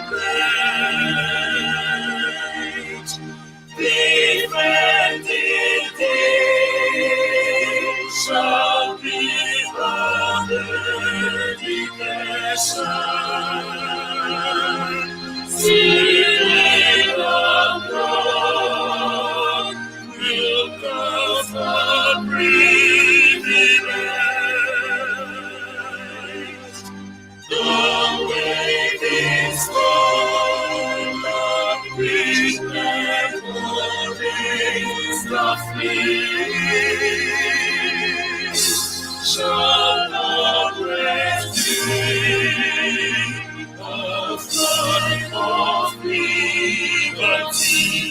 great, defending thee shall be honored in their sight. Sealing of God, milk of the privilege. The waving scarlet which never is the fleece shall not rescue of life of liberty.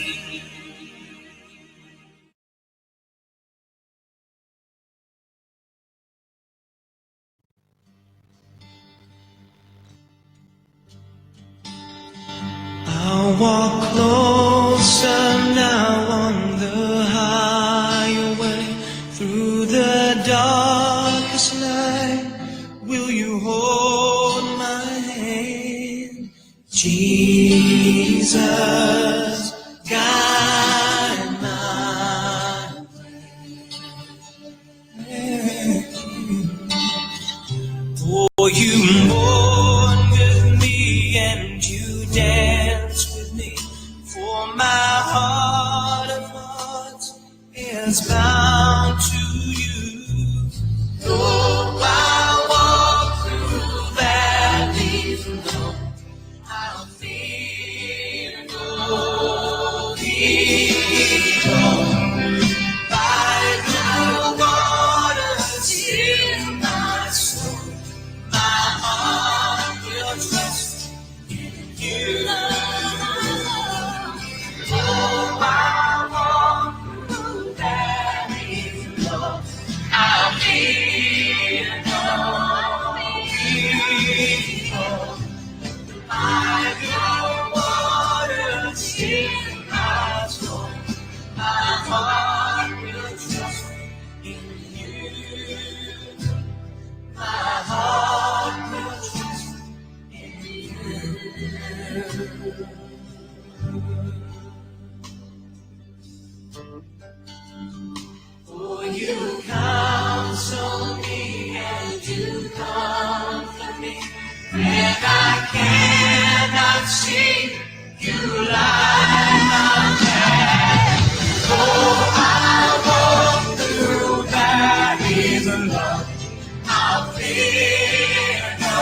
I'll walk closer now on the highway through the darkest night. Will you hold my hand? Jesus, guide my way. For you mourn with me and you dance with me, for my heart of hearts is bound to you. Though I walk through valleys alone, I'll fear no evil. By the waters in my soul, my heart will trust in you. Though I walk through valleys alone, I'll fear no evil. By the waters in my soul, my heart will trust in you. My heart will trust in you. For you counsel me and you comfort me. When I cannot see, you light my path. Though I walk through valleys alone, I'll fear no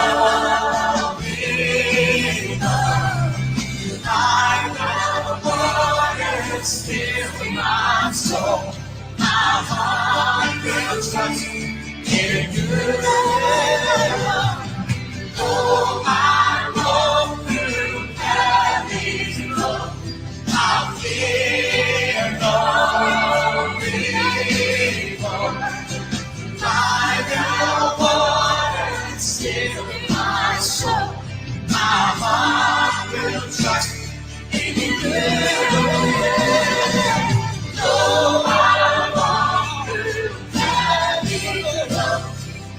evil. Like the waters still my soul, my heart will trust in you. Though I walk through valleys alone, I'll fear no evil. Like the waters still my soul, my heart will trust in you. Though I walk through valleys alone,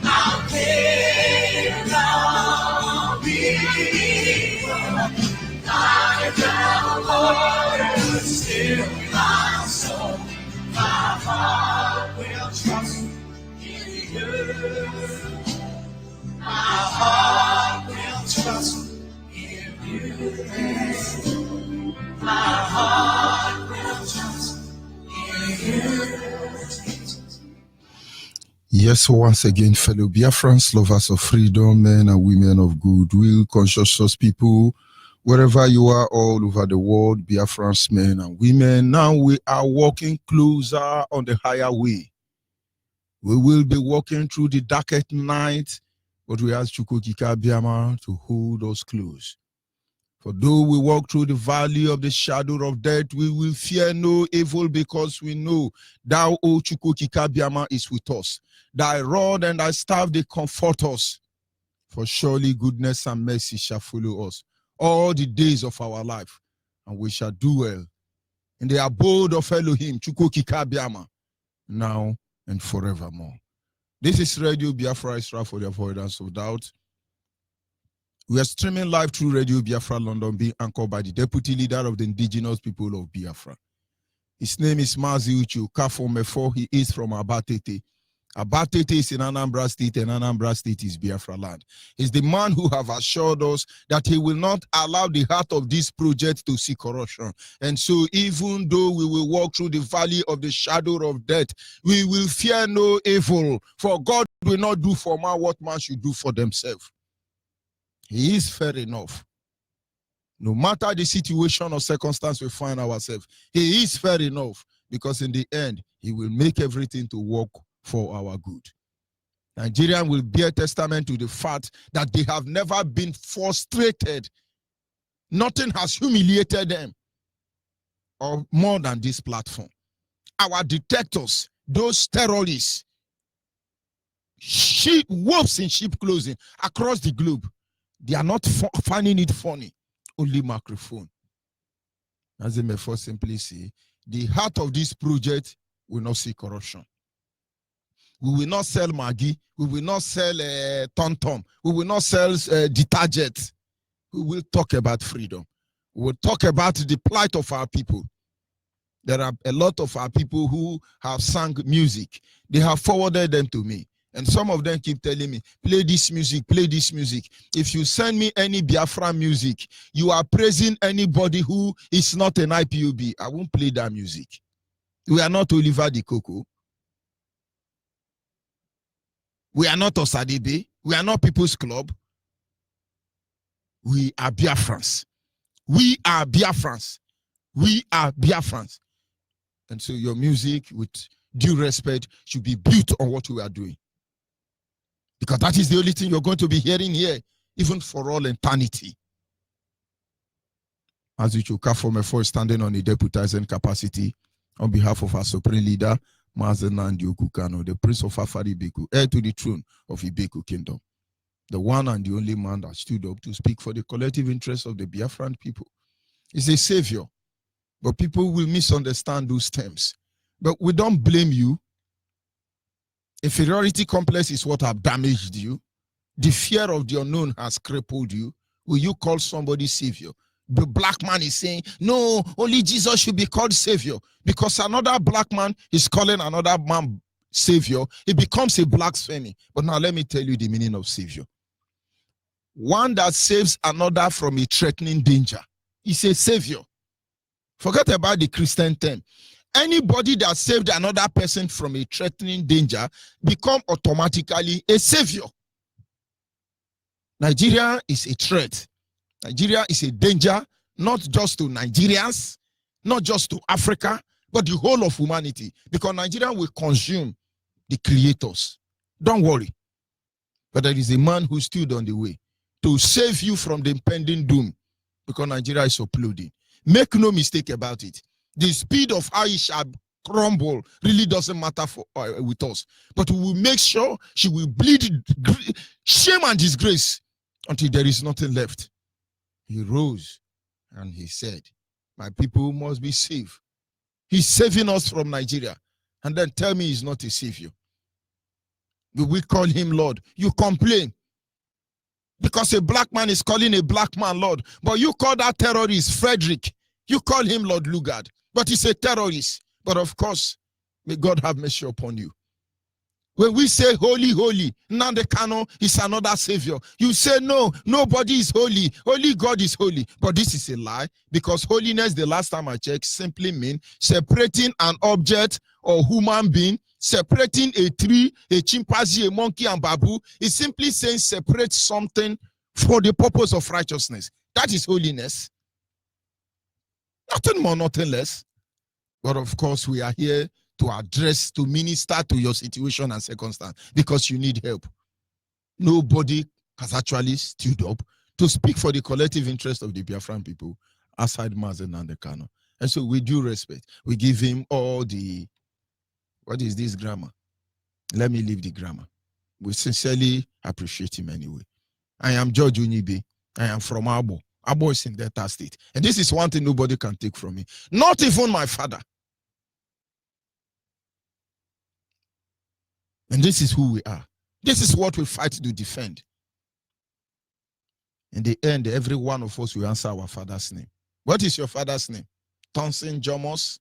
I'll fear no evil. Like the waters still my soul, my heart will trust in you. My heart will trust in you. My heart will trust in you. Yes, once again, fellow Biafrans, lovers of freedom, men and women of goodwill, conscious people, wherever you are all over the world, Biafrans, men and women, now we are walking closer on the higher way. We will be walking through the darkest night, but we ask Chukwukika Biama to hold us close. For though we walk through the valley of the shadow of death, we will fear no evil, because we know thou, O Chukwukika Biama, is with us. Thy rod and thy staff, they comfort us. For surely goodness and mercy shall follow us all the days of our life, and we shall do well in the abode of Elohim, Chukwukika Biama, now and forevermore. This is Radio Biafra Israel, for the avoidance of doubt. We are streaming live through Radio Biafra London, being anchored by the Deputy Leader of the Indigenous People of Biafra. His name is Mazi Uchu Kafomefo. He is from Abatete. Abatete is in Anambra State, and Anambra State is Biafra land. He's the man who have assured us that he will not allow the heart of this project to see corruption. And so even though we will walk through the valley of the shadow of death, we will fear no evil, for God will not do for man what man should do for themselves. He is fair enough. No matter the situation or circumstance we find ourselves, he is fair enough, because in the end, he will make everything to work for our good. Nigerians will bear testament to the fact that they have never been frustrated. Nothing has humiliated them or more than this platform. Our detectors, those terrorists, wolves in sheep clothing across the globe, they are not finding it funny. Only microphone. As they may first simply say, the heart of this project will not see corruption. We will not sell Maggi. We will not sell Tom. We will not sell detergent. We will talk about freedom. We will talk about the plight of our people. There are a lot of our people who have sung music. They have forwarded them to me. And some of them keep telling me, play this music, play this music. If you send me any Biafra music, you are praising anybody who is not an IPOB. I won't play that music. We are not Oliver the Coco. We are not Osadebe. We are not People's Club. We are Biafrans. We are Biafrans. We are Biafrans. And so your music, with due respect, should be built on what we are doing. Because that is the only thing you're going to be hearing here, even for all eternity. As Uchu Kafomefo is standing on a deputizing capacity on behalf of our Supreme Leader, Mazen Nnamdi Kanu, the Prince of Afari Ibeku, heir to the throne of Ibeku Kingdom. The one and the only man that stood up to speak for the collective interests of the Biafran people. He's a savior, but people will misunderstand those terms. But we don't blame you. Inferiority complex is what have damaged you. The fear of the unknown has crippled you. Will you call somebody savior? The black man is saying, no, only Jesus should be called savior. Because another black man is calling another man savior, it becomes a blasphemy. But now let me tell you the meaning of savior. One that saves another from a threatening danger is a savior. Forget about the Christian term. Anybody that saved another person from a threatening danger become automatically a savior. Nigeria is a threat. Nigeria is a danger, not just to Nigerians, not just to Africa, but the whole of humanity. Because Nigeria will consume the creators. Don't worry. But there is a man who stood on the way to save you from the impending doom, because Nigeria is uploading. Make no mistake about it. The speed of how it shall crumble really doesn't matter for with us. But we will make sure she will bleed shame and disgrace until there is nothing left. He rose and he said, my people must be saved. He's saving us from Nigeria. And then tell me he's not a savior. We call him Lord. You complain because a black man is calling a black man Lord. But you call that terrorist Frederick. You call him Lord Lugard. But he's a terrorist. But of course, may God have mercy upon you. When we say holy, holy, Nnamdi Kanu is another savior. You say no, nobody is holy. Only God is holy. But this is a lie, because holiness, the last time I checked, simply means separating an object or human being, separating a tree, a chimpanzee, a monkey, and babu. Is simply saying separate something for the purpose of righteousness. That is holiness. Nothing more, nothing less. But of course, we are here to address, to minister to your situation and circumstance, because you need help. Nobody has actually stood up to speak for the collective interest of the Biafran people aside Mazen Nnamdi Kanu. And so with due respect, we give him all the, what is this grammar? Let me leave the grammar. We sincerely appreciate him anyway. I am George Onyibe. I am from Abo. Abo is in Delta State. And this is one thing nobody can take from me. Not even my father. And this is who we are. This is what we fight to defend. In the end, every one of us will answer our father's name. What is your father's name? Thompson Jomos?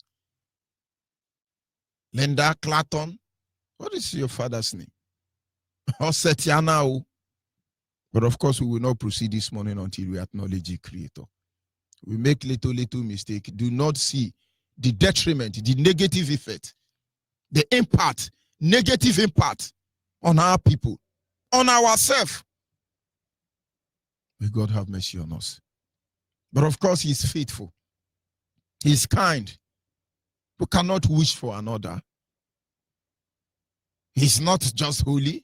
Linda Clatton? What is your father's name? Osetiana. But of course, we will not proceed this morning until we acknowledge the Creator. We make little mistake. Do not see the detriment, the negative effect, the impact, negative impact on our people, on ourselves. May God have mercy on us. But of course, He's faithful. He's kind. We cannot wish for another. He's not just holy.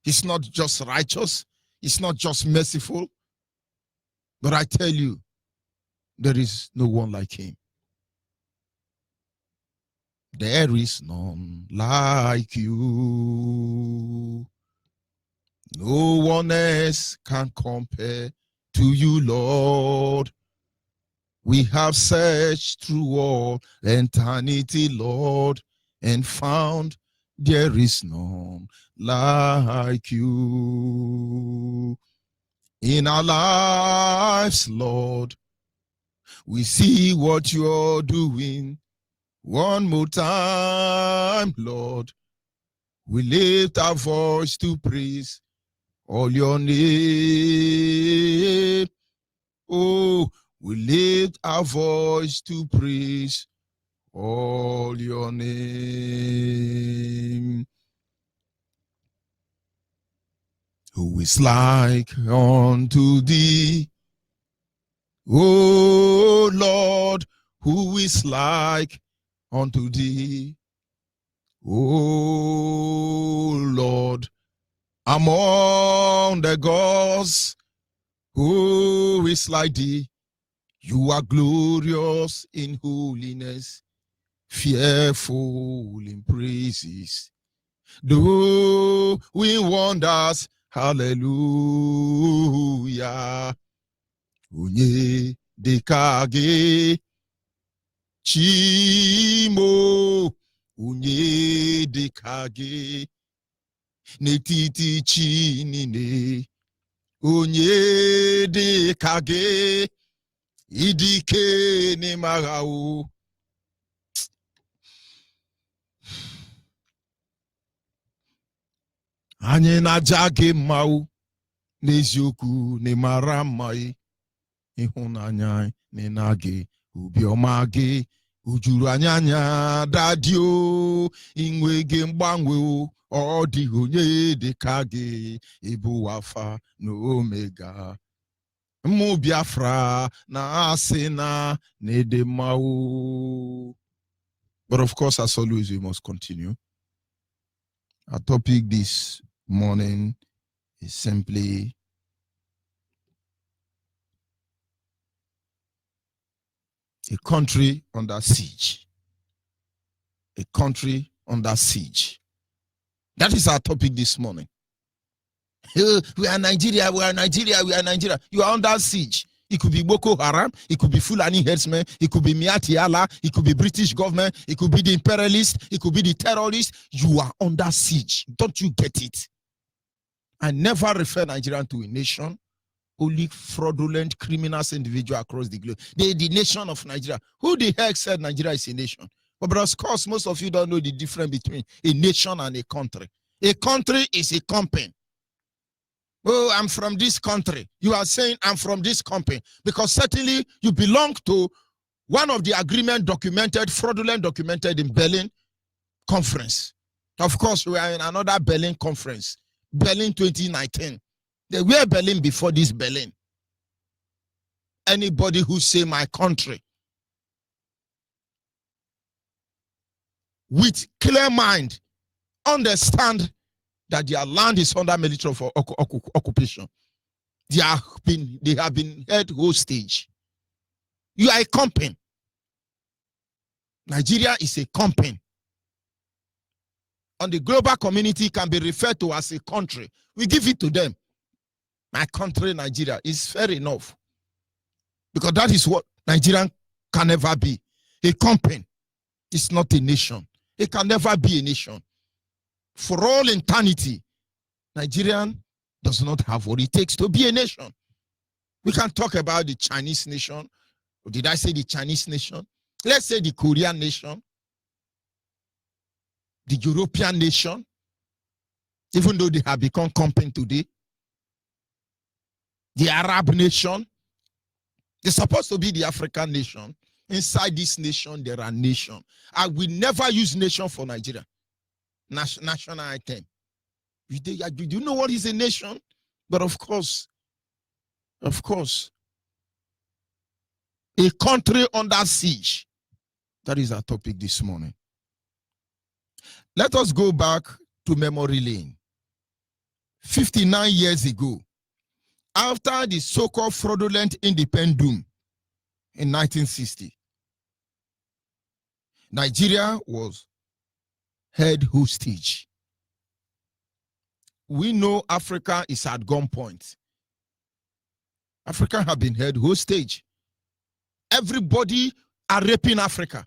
He's not just righteous. He's not just merciful. But I tell you, there is no one like Him. There is none like you. No one else can compare to you, Lord. We have searched through all eternity, Lord, and found there is none like you. In our lives, Lord, we see what you're doing. One more time, Lord, we lift our voice to praise all your name. Oh, we lift our voice to praise all your name. Who is like unto thee, O Lord? Who is like unto thee, O Lord? Among the gods, who is like thee? You are glorious in holiness, fearful in praises, doing wonders. Hallelujah. Onye dekage chimo, onye dekage netiti chinine, onye dekage idike ne magao. Anyị na-aja gị mma n'eziokwu na mara mma ịhụnanya na gị obiọma gị ujuru anya dadio inwe gị mgbanwe ọ dịghị onye dị ka gị ịbụ Alpha na Omega mmụ Biafra na asị na n'ede mma. But of course, as always, we must continue. Our topic this morning is simply a country under siege. A country under siege. That is our topic this morning. We are Nigeria, we are Nigeria, we are Nigeria. You are under siege. It could be Boko Haram, it could be Fulani herdsmen, it could be Miati Allah, it could be British government, it could be the imperialists, it could be the terrorists. You are under siege. Don't you get it? I never refer Nigeria to a nation. Only fraudulent criminals, individuals across the globe. They the nation of Nigeria. Who the heck said Nigeria is a nation? But of course, most of you don't know the difference between a nation and a country. A country is a company. Oh, I'm from this country. You are saying I'm from this company because certainly you belong to one of the agreement documented, fraudulent documented in Berlin conference. Of course, we are in another Berlin conference, Berlin 2019. They were Berlin before this Berlin. Anybody who say my country with clear mind, understand that their land is under military occupation. They have been held hostage. You are a company. Nigeria is a company. And the global community can be referred to as a country. We give it to them. My country, Nigeria, is fair enough. Because that is what Nigerian can never be. A company is not a nation. It can never be a nation. For all eternity, Nigerian does not have what it takes to be a nation. We can talk about the Chinese nation. Or did I say the Chinese nation? Let's say the Korean nation, the European nation, even though they have become competent today, the Arab nation. They're supposed to be the African nation. Inside this nation, there are nations. I will never use nation for Nigeria. National item. Do you know what is a nation? But of course, a country under siege. That is our topic this morning. Let us go back to memory lane. 59 years ago, after the so-called fraudulent independence in 1960, Nigeria was held hostage. We know Africa is at gunpoint. Africa have been held hostage. Everybody are raping Africa.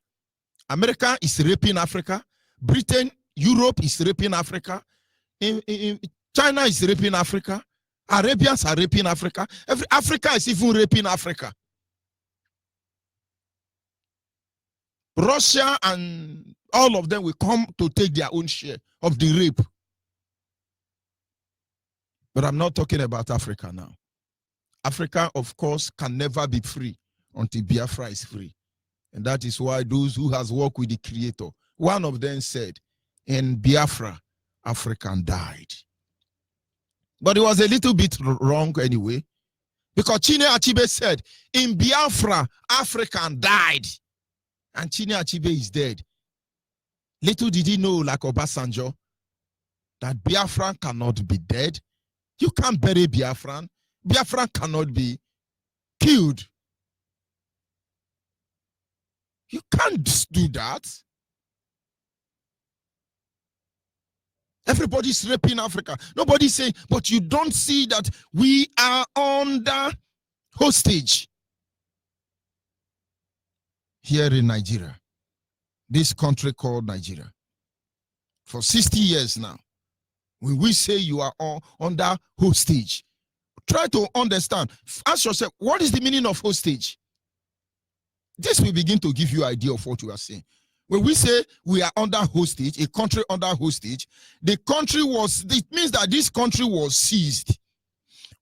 America is raping Africa. Britain, Europe is raping Africa. China is raping Africa. Arabians are raping Africa. Africa is even raping Africa. Russia and all of them will come to take their own share of the rape. But I'm not talking about Africa now. Africa, of course, can never be free until Biafra is free. And that is why those who has worked with the Creator, one of them said, in Biafra, African died. But it was a little bit wrong anyway, because Chine Achebe said, in Biafra, African died. And Chine Achebe is dead. Little did he know, like Obasanjo, that Biafran cannot be dead. You can't bury Biafran. Biafran cannot be killed. You can't do that. Everybody's raping Africa. Nobody's saying, but you don't see that we are under hostage here in Nigeria, this country called Nigeria. For 60 years now, when we say you are under hostage, try to understand. Ask yourself, what is the meaning of hostage? This will begin to give you an idea of what you are saying. When we say we are under hostage, a country under hostage, the country was, it means that this country was seized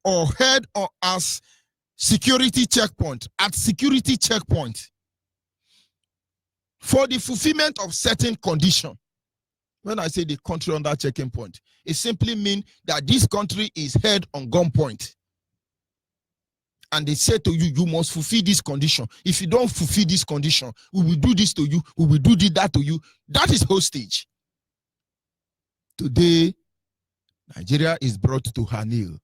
or held as security checkpoint, at security checkpoint for the fulfillment of certain condition. When I say the country under checking point, it simply means that this country is held on gunpoint. And they say to you, you must fulfill this condition. If you don't fulfill this condition, we will do this to you, we will do that to you. That is hostage. Today, Nigeria is brought to her knee,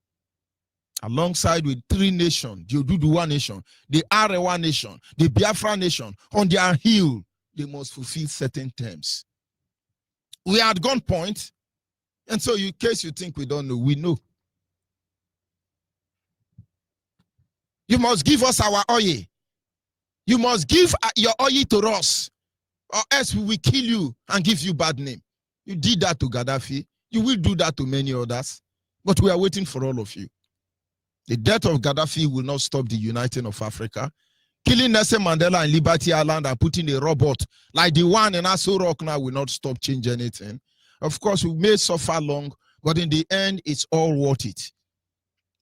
alongside with three nations, the Oduduwa nation, the Arewa nation, the Biafra nation. On their heel, they must fulfill certain terms. We are at gunpoint, and so in case you think we don't know, we know. You must give us our oil. You must give your oil to us, or else we will kill you and give you bad name. You did that to Gaddafi. You will do that to many others. But we are waiting for all of you. The death of Gaddafi will not stop the uniting of Africa. Killing Nelson Mandela in Liberty Island and putting a robot like the one in Aso Rock now will not stop changing anything. Of course, we may suffer long, but in the end, it's all worth it.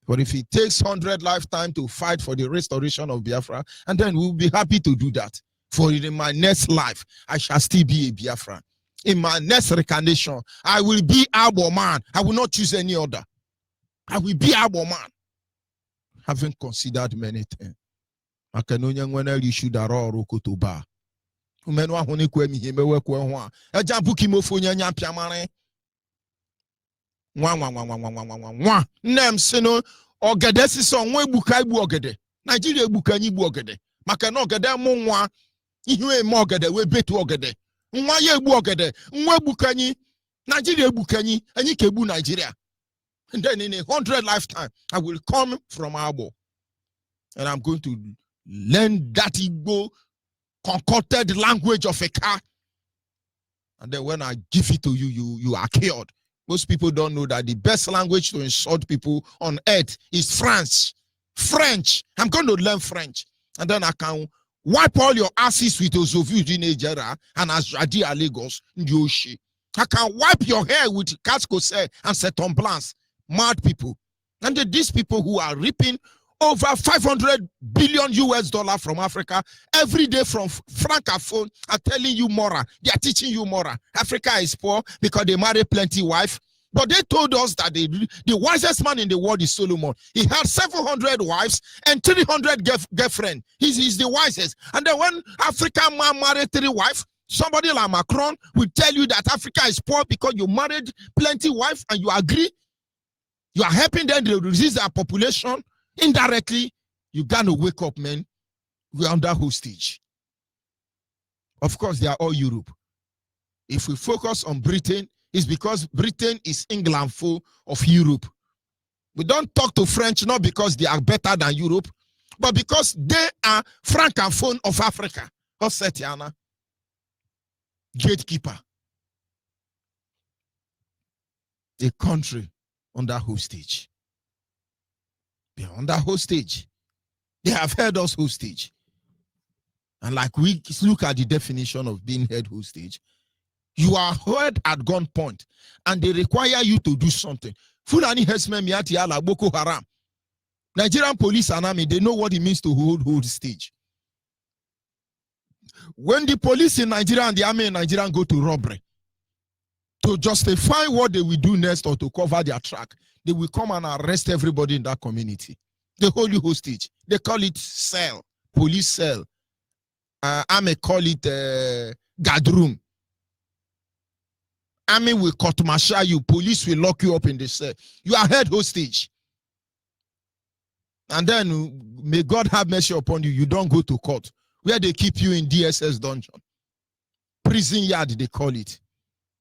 But if it takes 100 lifetime to fight for the restoration of Biafra, and then we'll be happy to do that. For in my next life, I shall still be a Biafran. In my next reincarnation, I will be Abo man. I will not choose any other. I will be Abo man. Having considered many things. Akenonya ngwana lishu daro orokoto ba. Umenu ahone kwa mihemewe kwa hwa. Eja buki mofonya nya piamare. Nwa nem sino ogede siso nwa ebuka ibu ogede. Nigeria ebuka nyi ibu ogede. Maka na ogede mu nwa ihu eme ogede we betu ogede. Nwa ye ebu ogede, nwa ebuka nyi Nigeria ebuka nyi, anyi ke ebu Nigeria. And then in 100 lifetime I will come from Abo. And I'm going to learn that Igbo concocted language of a car. And then when I give it to you, you are killed. Most people don't know that the best language to insult people on earth is France. French. I'm going to learn French. And then I can wipe all your asses with those of you in Nigeria and Azradi Lagos, Yoshi. I can wipe your hair with Cascose and Seton Blanc. Mad people. And these people who are reaping over 500 billion US dollar from Africa every day from Francophone are telling you moral. They are teaching you moral. Africa is poor because they marry plenty wife. But they told us that the wisest man in the world is Solomon. He had 700 wives and 300 girlfriends. He's the wisest. And then when African man married 3 wives, somebody like Macron will tell you that Africa is poor because you married plenty wives and you agree. You are helping them to reduce their population. Indirectly, you gotta wake up, man. We're under hostage. Of course, they are all Europe. If we focus on Britain, it's because Britain is England full of Europe. We don't talk to French not because they are better than Europe, but because they are Francophone of Africa. Ossetiana, gatekeeper. A country under hostage. They are under hostage. They have held us hostage. And like we look at the definition of being held hostage, you are held at gunpoint and they require you to do something. Fulani herdsmen miati ala Boko Haram. Nigerian police and army, they know what it means to hold hostage. When the police in Nigeria and the army in Nigeria go to robbery, to justify what they will do next or to cover their track, they will come and arrest everybody in that community. They hold you hostage. They call it cell, police cell. Army call it guard room. Army will court-martial you. Police will lock you up in the cell. You are held hostage. And then, may God have mercy upon you. You don't go to court, where they keep you in DSS dungeon. Prison yard, they call it.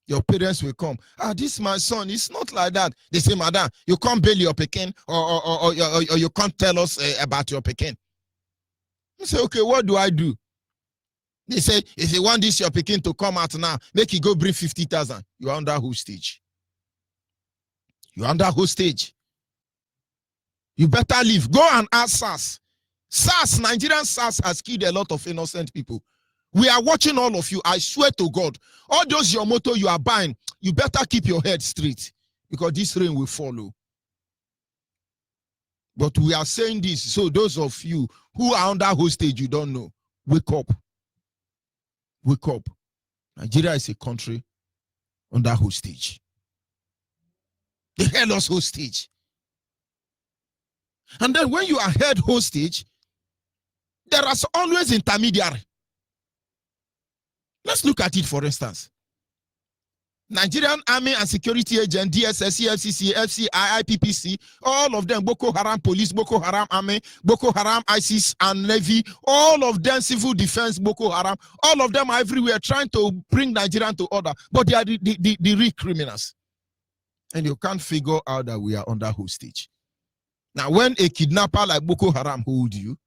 Your parents will come. This is my son. It's not like that. They say, madam, you can't bail your pekin, or you can't tell us about your pekin. You say, okay, what do I do? They say, if you want this your pekin to come out now, make you go bring 50,000. You're under hostage. You're under hostage. You better leave. Go and ask SARS. SARS, Nigerian SARS has killed a lot of innocent people. We are watching all of you. I swear to God, all those your motto you are buying, you better keep your head straight because this rain will follow. But we are saying this, so those of you who are under hostage, you don't know, wake up. Wake up. Nigeria is a country under hostage. They held us hostage. And then when you are held hostage, there is always intermediary. Let's look at it, for instance. Nigerian Army and Security Agent, DSS, EFCC, FCI, IPPC, all of them, Boko Haram Police, Boko Haram Army, Boko Haram ISIS and Navy, all of them Civil Defense, Boko Haram, all of them are everywhere trying to bring Nigerian to order, but they are the real criminals. And you can't figure out that we are under hostage. Now, when a kidnapper like Boko Haram hold you,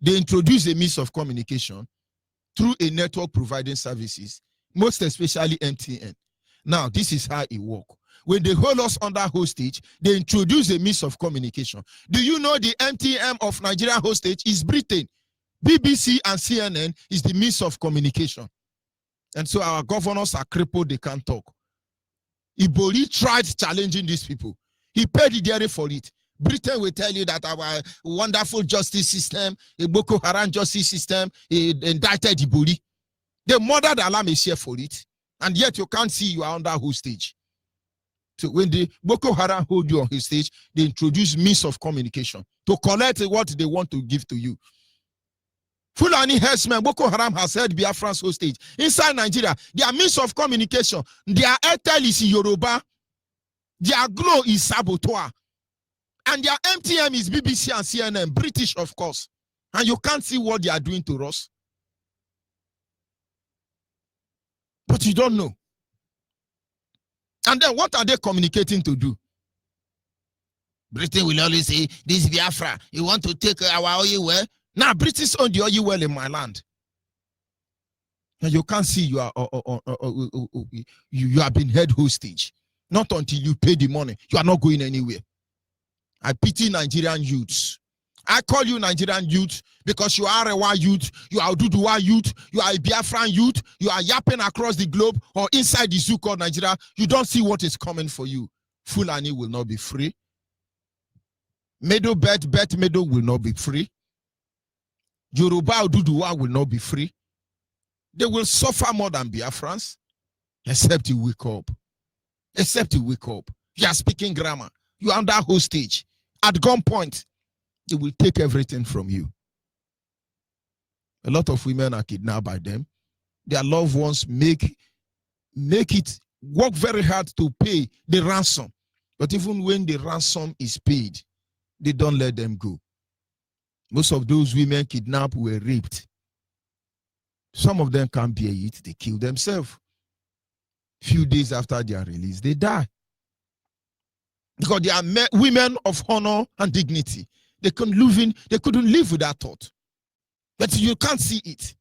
they introduce a means of communication through a network providing services, most especially MTN. Now, this is how it works. When they hold us under hostage, they introduce a means of communication. Do you know the MTN of Nigerian hostage is Britain? BBC and CNN is the means of communication. And so our governors are crippled, they can't talk. Ibori tried challenging these people. He paid the dearly for it. Britain will tell you that our wonderful justice system, a Boko Haram justice system, indicted Ibori. They murdered Alamessia for it. And yet you can't see you are under hostage. So when the Boko Haram hold you on his stage, they introduce means of communication to collect what they want to give to you. Fulani herdsmen, Boko Haram has held Biafran's hostage. Inside Nigeria, their means of communication, their Airtel is in Yoruba, their Glo is Saboteur, and their MTM is BBC and CNN, British of course. And you can't see what they are doing to us. But you don't know. And then what are they communicating to do? Britain will always say, this Biafra, you want to take our oil well? Now, British own the oil well in my land. And you can't see you are you have been held hostage. Not until you pay the money. You are not going anywhere. I pity Nigerian youths. I call you Nigerian youth because you are a youth, you are Duduwa youth, you are a Biafran youth, you are yapping across the globe or inside the zoo called Nigeria. You don't see what is coming for you. Fulani will not be free. Medo Bet Medo will not be free. Yoruba Duduwa will not be free. They will suffer more than Biafrans, except you wake up. Except you wake up. You are speaking grammar. You are under hostage. At gunpoint, they will take everything from you. A lot of women are kidnapped by them. Their loved ones make it work very hard to pay the ransom. But even when the ransom is paid, they don't let them go. Most of those women kidnapped were raped. Some of them can't bear it. They kill themselves. Few days after their release, they die. Because they are women of honor and dignity. They couldn't live with that thought. But you can't see it.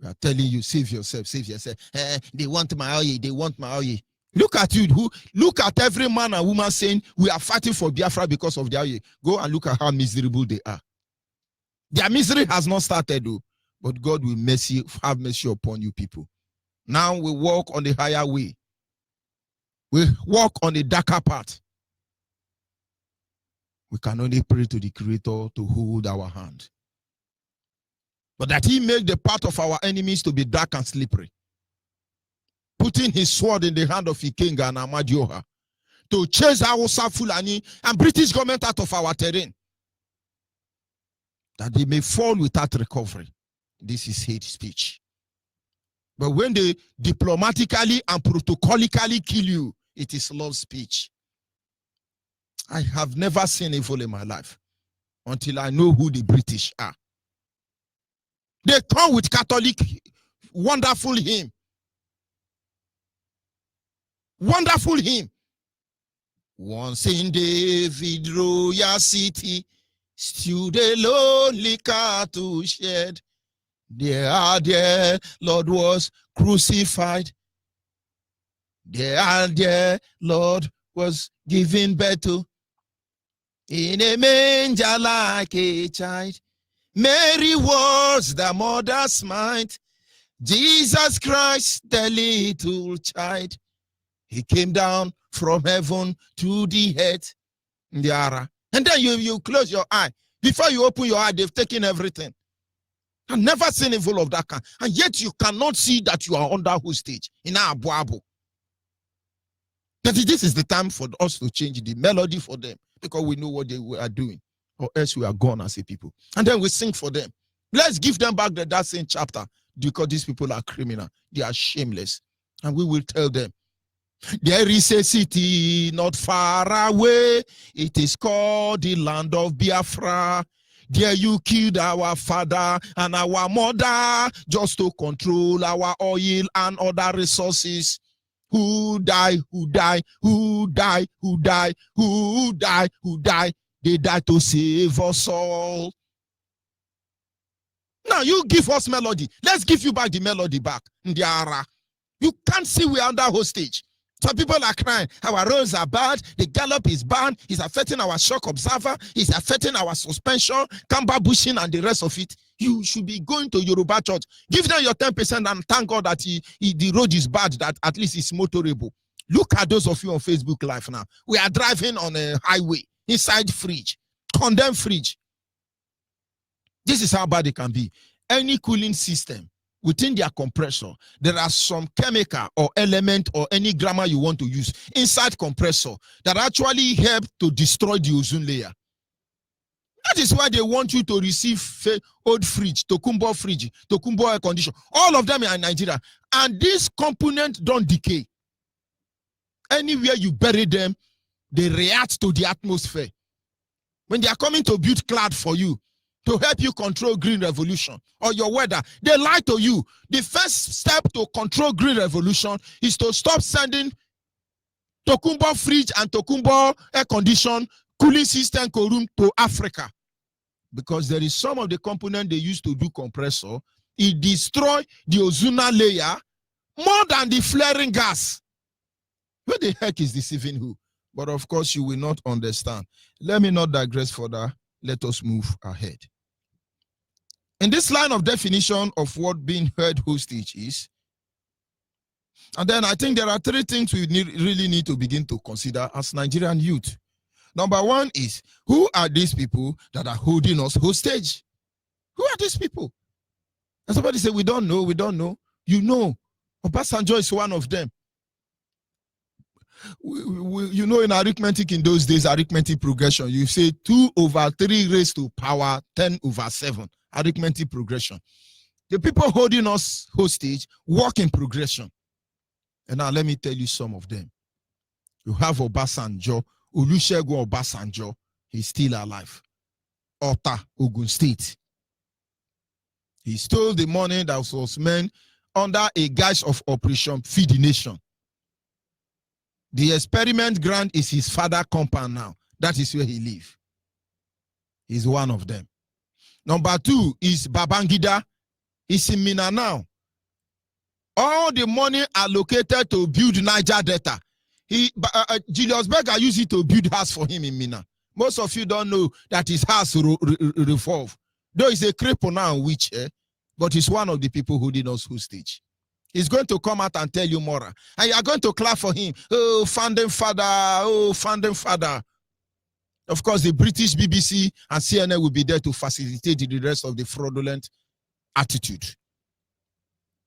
We are telling you, save yourself, save yourself. They want my oil, they want my oil. Look at you, look at every man and woman saying, we are fighting for Biafra because of their oil. Go and look at how miserable they are. Their misery has not started though, but God will have mercy upon you people. Now we walk on the higher way. We walk on the darker path. We can only pray to the Creator to hold our hand. But that He make the path of our enemies to be dark and slippery. Putting His sword in the hand of Ikenga and Amadioha to chase Hausa Fulani and British government out of our terrain. That they may fall without recovery. This is hate speech. But when they diplomatically and protocolically kill you, it is love speech. I have never seen evil in my life until I know who the British are. They come with Catholic wonderful hymn. Wonderful hymn. Once in David royal city, stood a lonely cattle shed. There, Lord was crucified. There, Lord was given birth to. In a manger like a child. Mary was the mother's mind. Jesus Christ, the little child. He came down from heaven to the earth. And then you close your eye. Before you open your eye, they've taken everything. I've never seen evil of that kind. And yet you cannot see that you are under hostage in our Abu. That this is the time for us to change the melody for them because we know what they are doing. Or else we are gone as a people. And then we sing for them. Let's give them back that same chapter because these people are criminal. They are shameless. And we will tell them, there is a city not far away. It is called the land of Biafra. There you killed our father and our mother just to control our oil and other resources. Who die, who die, who die, who die, who die, who die. They died to save us all. Now you give us melody. Let's give you back the melody back. Ndiara. You can't see we are under hostage. Some people are crying. Our roads are bad. The gallop is banned. It's affecting our shock observer. It's affecting our suspension, camber bushing, and the rest of it. You should be going to Yoruba church. Give them your 10% and thank God that the road is bad, that at least it's motorable. Look at those of you on Facebook Live now. We are driving on a highway, inside fridge, condemned fridge. This is how bad it can be. Any cooling system within their compressor, there are some chemical or element or any grammar you want to use inside compressor that actually help to destroy the ozone layer. That is why they want you to receive old fridge, Tokumbo air condition. All of them are in Nigeria. And these components don't decay. Anywhere you bury them, they react to the atmosphere. When they are coming to build cloud for you, to help you control green revolution or your weather, they lie to you. The first step to control green revolution is to stop sending Tokumbo fridge and Tokumbo air condition cooling system to Africa. Because there is some of the component they use to do compressor, it destroys the ozone layer more than the flaring gas. Who the heck is deceiving who? But of course, you will not understand. Let me not digress further. Let us move ahead. In this line of definition of what being held hostage is, and then I think there are three things we really need to begin to consider as Nigerian youth. Number one is, who are these people that are holding us hostage? Who are these people? And somebody say, we don't know, we don't know. You know, Obasanjo is one of them. You know, in arithmetic in those days, arithmetic progression, you say 2/3 raised to power 10/7. Arithmetic progression. The people holding us hostage work in progression. And now let me tell you some of them. You have Obasanjo, Olusegun Obasanjo, he's still alive. Ota, Ogun State. He stole the money that was meant under a guise of Operation Feed the Nation. The experiment ground is his father's compound now. That is where he lives. He's one of them. Number two is Babangida. He's in Mina now. All the money allocated to build Niger Delta, Julius Berger used it to build house for him in Mina. Most of you don't know that his house revolve. Though he's a cripple now, but he's one of the people who did us hostage. He's going to come out and tell you more. And you are going to clap for him. Oh, founding father. Oh, founding father. Of course, the British BBC and CNN will be there to facilitate the rest of the fraudulent attitude.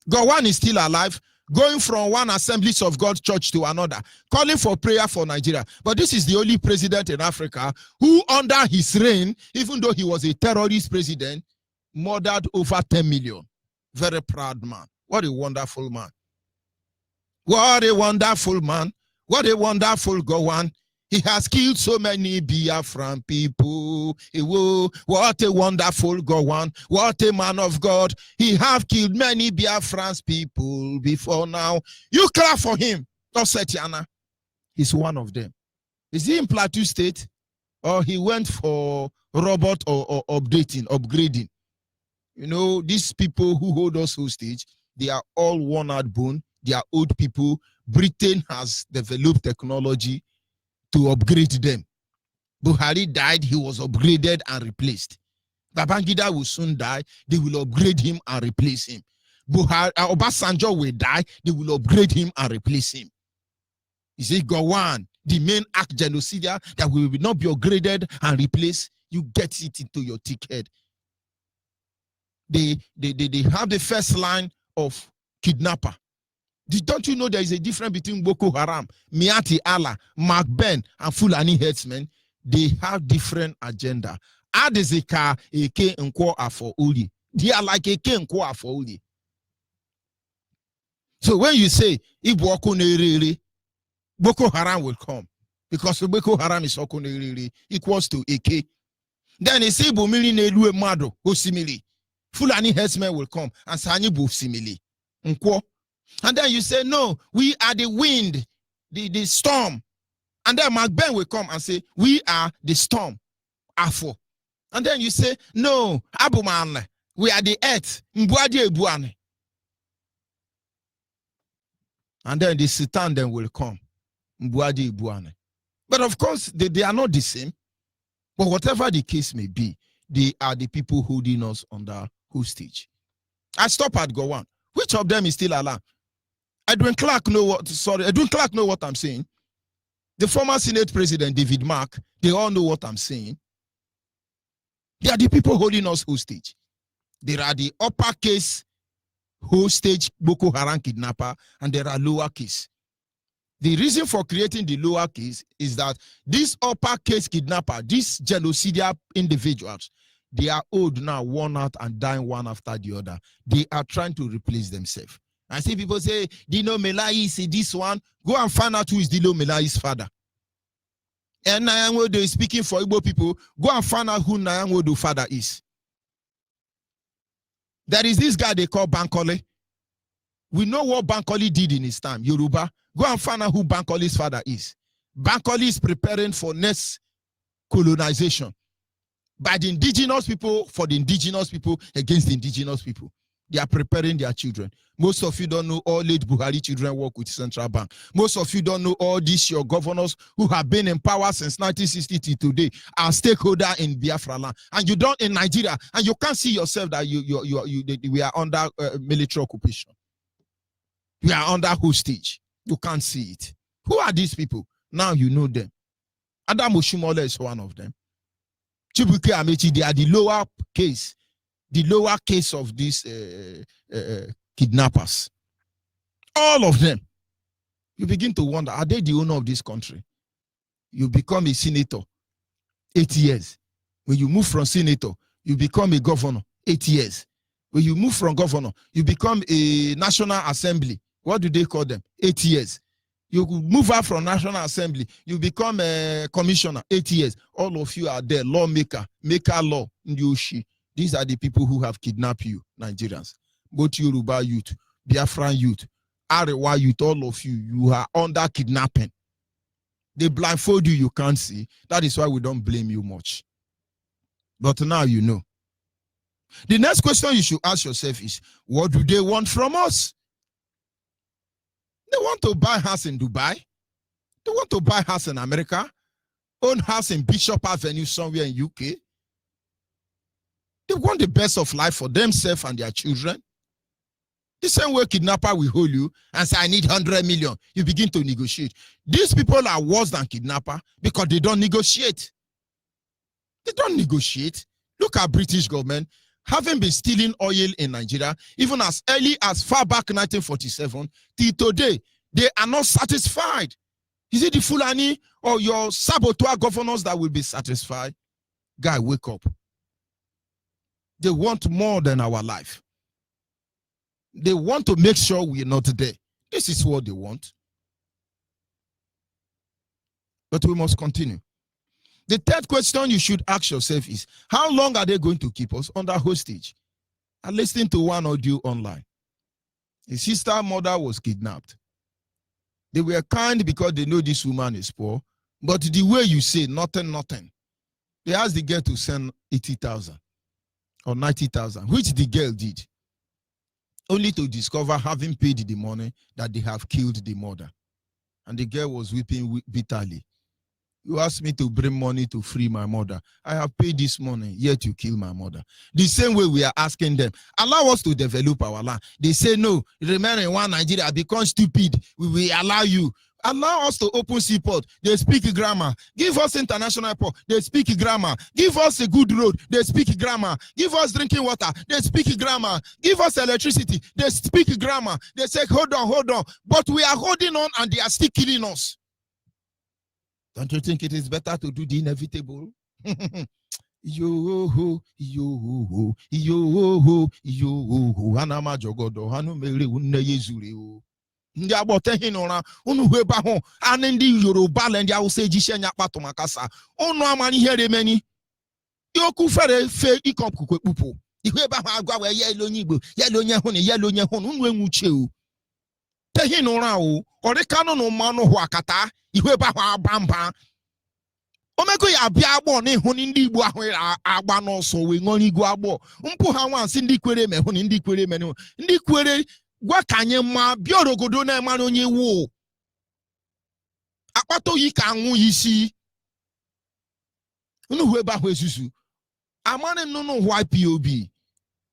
Gowon is still alive, going from one Assemblies of God church to another, calling for prayer for Nigeria. But this is the only president in Africa who, under his reign, even though he was a terrorist president, murdered over 10 million. Very proud man. What a wonderful man. What a wonderful man. What a wonderful Gowon. He has killed so many Biafran people. What a wonderful Gowon. What a man of God. He have killed many Biafran people before now. You clap for him. Setiana. He's one of them. Is he in Plateau State? Or he went for robot or upgrading? You know, these people who hold us hostage, they are all worn-out bone. They are old people. Britain has developed technology to upgrade them. Buhari died, he was upgraded and replaced. Babangida will soon die, they will upgrade him and replace him. Obasanjo will die, they will upgrade him and replace him. You see, Gowon, the main act genocidia that will not be upgraded and replaced, you get it into your thick head. They have the first line of kidnapper. Don't you know there is a difference between Boko Haram, Miati Allah, Mark Ben, and Fulani headsmen? They have different agenda. Adezeka eke nkwo afọ uli. They are like eke nkwo afọ uli. So when you say Ibu Okonerere, Boko Haram will come. Because Boko Haram is Okonerere equals to eke. Then he say Ibu Mili Nelue Mado, Osimili. Fulani headsmen will come and Sani Bu Simili. Nkwo. And then you say, no, we are the wind, the storm. And then Mark Ben will come and say, we are the storm. Afo. And then you say, no, Abuman, we are the earth. Mbwadi Ebuane. And then the Satan then will come. Mbwadi Ebuane. But of course, they are not the same. But whatever the case may be, they are the people holding us under hostage. I stop at Gowon. Which of them is still alive? Edwin Clark know what I'm saying. The former Senate President, David Mark, they all know what I'm saying. They are the people holding us hostage. There are the uppercase hostage Boko Haram kidnapper, and there are lowercase. The reason for creating the lowercase is that these uppercase kidnapper, these genocidal individuals, they are old now, worn out and dying one after the other. They are trying to replace themselves. I see people say, Dino Melai is this one. Go and find out who is Dino Melai's father. And Nyangodo is speaking for Igbo people. Go and find out who Nyangodo's father is. There is this guy they call Bankole. We know what Bankole did in his time, Yoruba. Go and find out who Bankole's father is. Bankole is preparing for next colonization by the indigenous people, for the indigenous people, against the indigenous people. They are preparing their children. Most of you don't know all late Buhari children work with Central Bank. Most of you don't know all these your governors who have been in power since 1960 to today are stakeholder in Biafra land. And you don't in Nigeria, and you can't see yourself that we are under military occupation. We are under hostage. You can't see it. Who are these people? Now you know them. Adam Oshimole is one of them. Chibuike Amechi, they are the lower case. The lower case of these kidnappers. All of them. You begin to wonder, are they the owner of this country? You become a senator, 8 years. When you move from senator, you become a governor, 8 years. When you move from governor, you become a national assembly. What do they call them? 8 years. You move out from national assembly, you become a commissioner, 8 years. All of you are there, lawmaker, maker law, Ndioshi. These are the people who have kidnapped you, Nigerians. Both Yoruba youth, Biafran youth, Arewa youth, all of you, you are under kidnapping. They blindfold you, you can't see. That is why we don't blame you much. But now you know. The next question you should ask yourself is, what do they want from us? They want to buy house in Dubai. They want to buy house in America. Own house in Bishop Avenue somewhere in UK. They want the best of life for themselves and their children. The same way kidnapper will hold you and say, I need 100 million. You begin to negotiate. These people are worse than kidnapper because they don't negotiate. They don't negotiate. Look at British government. Having been stealing oil in Nigeria, even as early as far back 1947, till today, they are not satisfied. Is it the Fulani or your saboteur governors that will be satisfied? Guy, wake up. They want more than our life. They want to make sure we're not there. This is what they want. But we must continue. The third question you should ask yourself is, how long are they going to keep us under hostage? I listened to one audio online. His sister mother was kidnapped. They were kind because they know this woman is poor, but the way you say nothing, they asked the girl to send 80,000 or 90,000, which the girl did, only to discover, having paid the money, that they have killed the mother. And the girl was weeping bitterly. You asked me to bring money to free my mother. I have paid this money, yet you kill my mother. The same way we are asking them, allow us to develop our land. They say no, remain in one Nigeria, become stupid. We will allow you. Allow us to open seaport. They speak grammar. Give us international airport. They speak grammar. Give us a good road. They speak grammar. Give us drinking water. They speak grammar. Give us electricity. They speak grammar. They say, hold on. But we are holding on and they are still killing us. Don't you think it is better to do the inevitable? Yo, Hanama Jogodo, Hanumere, Unayezuri. Ndị agboteghị n'ụra unu hụ ebe ahụ anị ndị Yoruba land ya use ejisi nya kpatụ makasa unu amara ihe remeni yoku fere fe ikọpụkwe kpupu ihu ebe ahụ agwa wee ya onye Igbo ya onye hụ unu enwuche o teghị n'ụra o ọrịkanụ na mmanụ hụ akata ihu ebe ahụ agba mba omego ya bịa agbọ n'ihu ndị Igbo ahụ agba n'ọsọ wee ṅụọ igwe agbọ mpụ ha nwansị ndị kwere mehụ na ndị kwere menụ ndị kwere gwa ka anyị ma bịa orogodo na-emara onye woo akpata oyi ka anwụ isi unu hụ ebe ahụ ezuzu amara nnụnụ hụ IPOB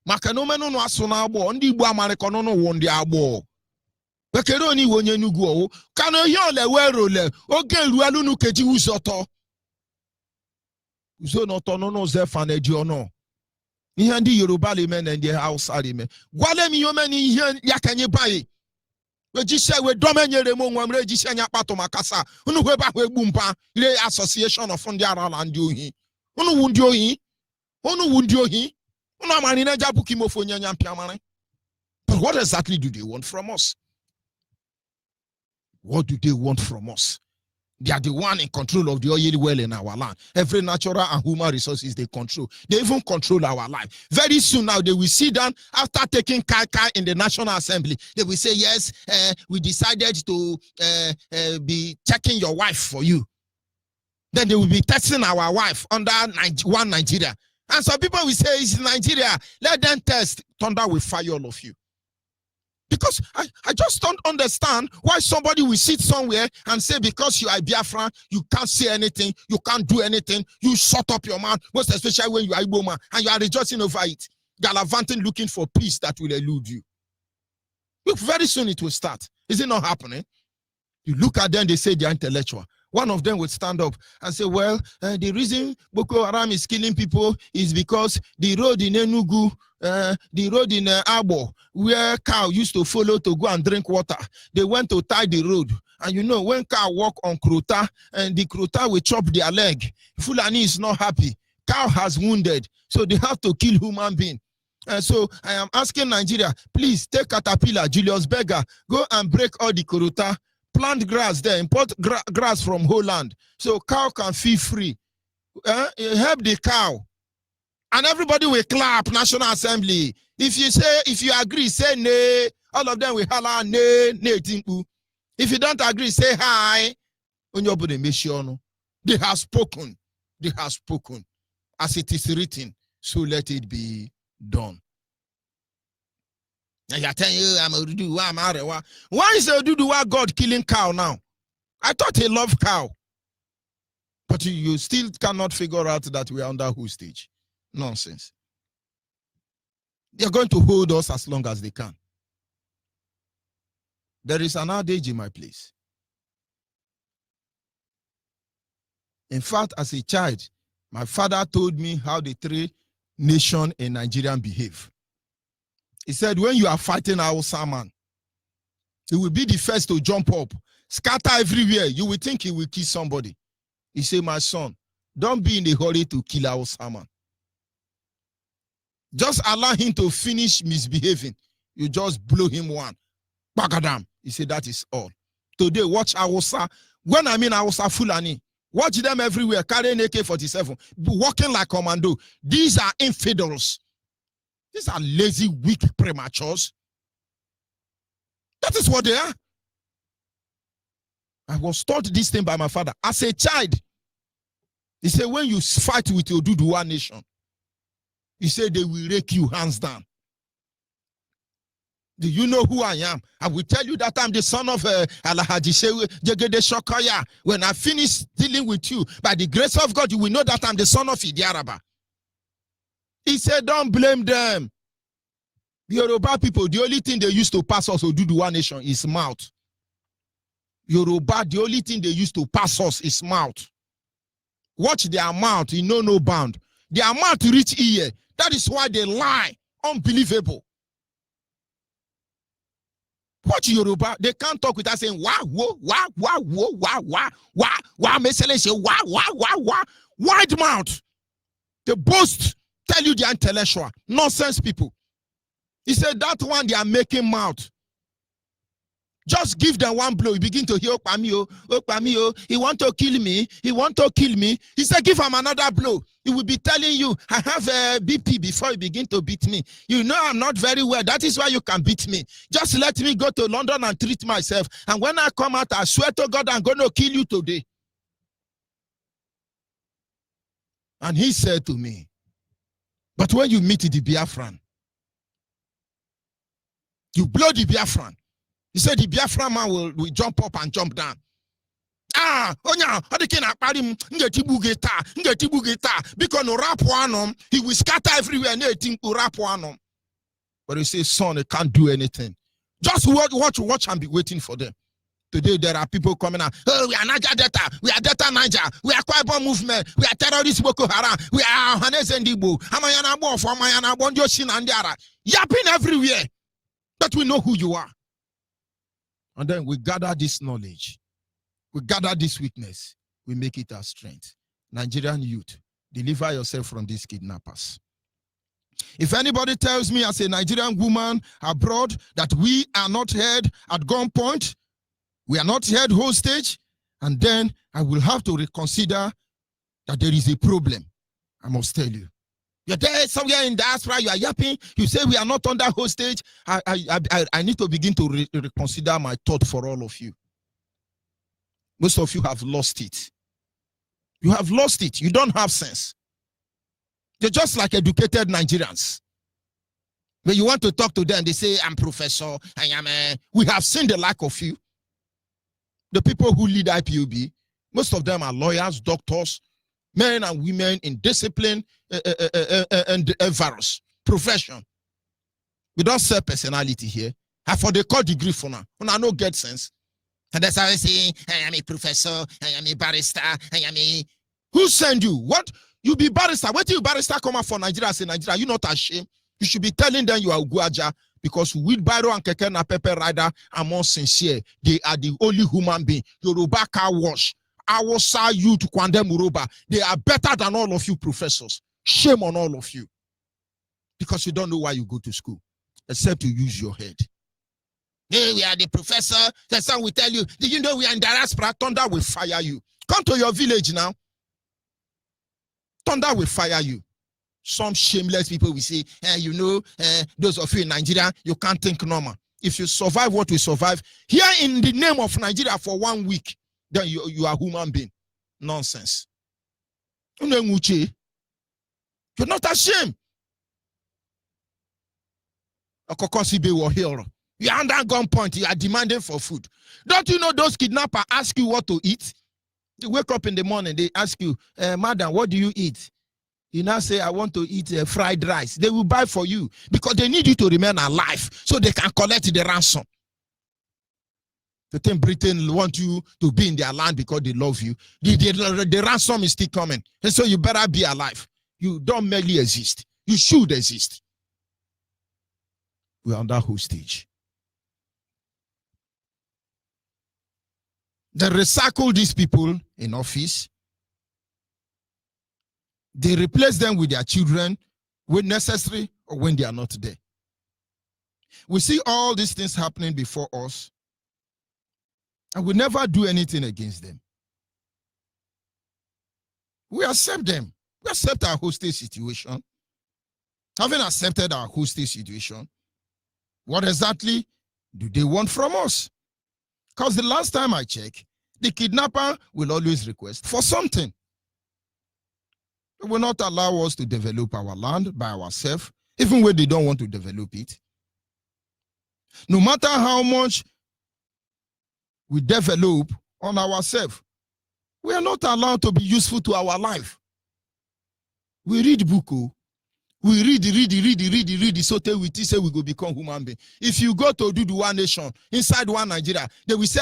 maka na omenụnụ asụ na agbọ ndị Igbo amarịkọ nnụnụ wụ ndị agbọ bekere onye iwe onye Enugu owu ka na ohi ole wee role oge eruelu nu keji ụzọtọ n'ọtọ nnụnụ zefa na-eji ọnụ ihe ndị Yoruba lime na ndị Hausa lime gwale m ihe omeni ihe ya ka anyị baghị wejisi we domenyere m onwe m rejisi anya kpatụ maka saa unu hụ ebe ahụ egbu mpa re Association of ndị ara na ndị ohi unu wu ndị ohi unu amari na jabu kimofo onye nya mpia mara. But what exactly do they want from us? What do they want from us? They are the one in control of the oil well in our land. Every natural and human resources they control. They even control our life. Very soon now they will sit down after taking kai in the National Assembly. They will say, yes, we decided to be checking your wife for you. Then they will be testing our wife under one Nigeria. And some people will say it's Nigeria. Let them test. Thunder will fire all of you. Because I just don't understand why somebody will sit somewhere and say because you are Biafra, you can't say anything, you can't do anything, you shut up your mouth, most especially when you are Igbo man, and you are rejoicing over it, gallivanting looking for peace that will elude you. Look, very soon it will start. Is it not happening? You look at them, they say they're intellectual. One of them would stand up and say, well, the reason Boko Haram is killing people is because the road in Enugu, the road in Abo, where cow used to follow to go and drink water, they went to tie the road. And you know, when cow walk on Krota, and the Krota will chop their leg, Fulani is not happy. Cow has wounded, so they have to kill human being. So I am asking Nigeria, please take Caterpillar, Julius Berger, go and break all the Krota, plant grass there, import grass from Holland, so cow can feel free. Help the cow. And everybody will clap, National Assembly. If you agree, say nay. All of them will holler, nay, nay, tinku. If you don't agree, say hi. They have spoken. They have spoken. As it is written, so let it be done. And you're telling you, I'm a Oduduwa. Why is Oduduwa God killing cow now? I thought he loved cow. But you still cannot figure out that we are under whose stage. Nonsense. They are going to hold us as long as they can. There is an adage in my place. In fact, as a child, my father told me how the three nations in Nigeria behave. He said, when you are fighting Hausa man, he will be the first to jump up, scatter everywhere. You will think he will kill somebody. He said, my son, don't be in a hurry to kill Hausa man. Just allow him to finish misbehaving. You just blow him one. Bagadam. He said, that is all. Today, watch Hausa. When I mean Hausa Fulani, watch them everywhere, carrying AK-47, walking like commando. These are infidels. These are lazy, weak prematures. That is what they are. I was taught this thing by my father. As a child, he said, when you fight with your Oduduwa nation, he said they will rake you hands down. Do you know who I am? I will tell you that I'm the son of Alhaji Jegede Shokaya. When I finish dealing with you, by the grace of God, you will know that I'm the son of Idiaraba. He said, don't blame them. The Yoruba people, the only thing they used to pass us Oduduwa nation is mouth. Yoruba, the only thing they used to pass us is mouth. Watch their mouth, you know no bound. Their mouth reach ear. That is why they lie. Unbelievable. Watch Yoruba, they can't talk without saying wah, whoa, wah, wah, whoa, wah, wah, wah, wah, wah, wah, wah, wah, wide mouth. They boast, tell you they're intellectual. Nonsense people. He said that one they are making mouth. Just give them one blow. You begin to hear Okpamio, he want to kill me. He want to kill me. He said, give him another blow. He will be telling you, I have a BP before you begin to beat me. You know I'm not very well. That is why you can beat me. Just let me go to London and treat myself. And when I come out, I swear to God, I'm going to kill you today. And he said to me, but when you meet the Biafran, you blow the Biafran. He said the Biafra man will jump up and jump down. Because no rap one, he will scatter everywhere. But he says, son, they can't do anything. Just watch and be waiting for them. Today there are people coming out. Oh, we are Niger Delta. We are Delta Niger. We are Kwaibo movement. We are terrorist Boko Haram. We are Hanes Ndibo. Amayana Bo for Amayana Bonjo Shinandara. Yapping everywhere. But we know who you are. And then we gather this knowledge. We gather this weakness. We make it our strength. Nigerian youth, deliver yourself from these kidnappers. If anybody tells me as a Nigerian woman abroad that we are not held at gunpoint, we are not held hostage, and then I will have to reconsider that there is a problem. I must tell you. You're there somewhere in diaspora, you are yapping, you say we are not under hostage. I need to begin to reconsider my thought for all of you. Most of you have lost it. You have lost it. You don't have sense. They're just like educated Nigerians. When you want to talk to them, they say, I'm professor, I am a... We have seen the lack of you. The people who lead IPOB, most of them are lawyers, doctors, men and women in discipline and various profession. We don't sell personality here. I for the call degree for now. When I no get sense. And that's how I say, I am a professor, I am a barrister, I am a... Who send you? What? You be barrister. Wait till you barrister come out for Nigeria, say Nigeria, you not ashamed. You should be telling them you are Uguaja, because wheelbarrow and keke na pepper rider are more sincere. They are the only human being. Yoruba car wash. Awosa you to Kwande Muroba. They are better than all of you professors. Shame on all of you. Because you don't know why you go to school. Except to use your head. Hey, we are the professor. The son will tell you, did you know we are in diaspora? Thunder will fire you. Come to your village now. Thunder will fire you. Some shameless people will say, those of you in Nigeria, you can't think normal. If you survive what we survive, here in the name of Nigeria for 1 week, then you are a human being. Nonsense. You're not ashamed. You are under gunpoint, you are demanding for food. Don't you know those kidnappers ask you what to eat? You wake up in the morning, they ask you, madam, what do you eat? You now say, I want to eat fried rice. They will buy for you because they need you to remain alive so they can collect the ransom. They think Britain want you to be in their land because they love you. The ransom is still coming. And so you better be alive. You don't merely exist. You should exist. We are under hostage. They recycle these people in office. They replace them with their children when necessary or when they are not there. We see all these things happening before us, and we never do anything against them. We accept them. We accept our hostage situation. Having accepted our hostage situation, what exactly do they want from us? Because the last time I checked, the kidnapper will always request for something. They will not allow us to develop our land by ourselves, even when they don't want to develop it. No matter how much we develop on ourselves, we are not allowed to be useful to our life. We read book, we read, so we say we go become human being. If you go to do the one nation inside one Nigeria, they will say,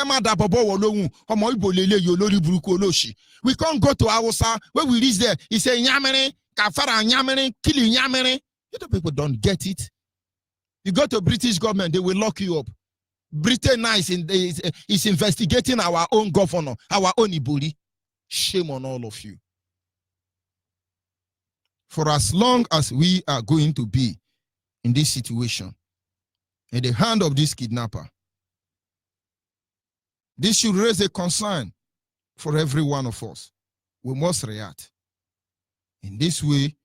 we can't go to Hausa. When we reach there, he say, Nyamere, Kafara, Nyamere, kill you, Nyamere. You people don't get it. You go to British government, they will lock you up. Britain now is investigating our own governor, our own Iboli. Shame on all of you. For as long as we are going to be in this situation, in the hand of this kidnapper, this should raise a concern for every one of us. We must react. In this way,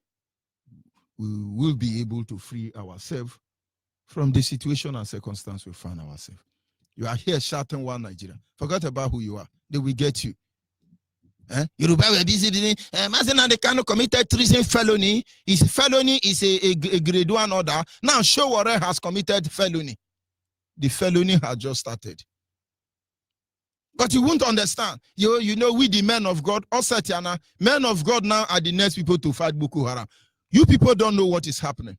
we will be able to free ourselves from the situation and circumstance we find ourselves. You are here shouting one Nigeria. Forget about who you are. They will get you. Yoruba were busy. Mazina the kind of committed treason felony. His felony is a grade 1 order. Now Showore has committed felony. The felony has just started. But you won't understand. You know, we the men of God, Osatiana, men of God now are the next people to fight Boko Haram. You people don't know what is happening.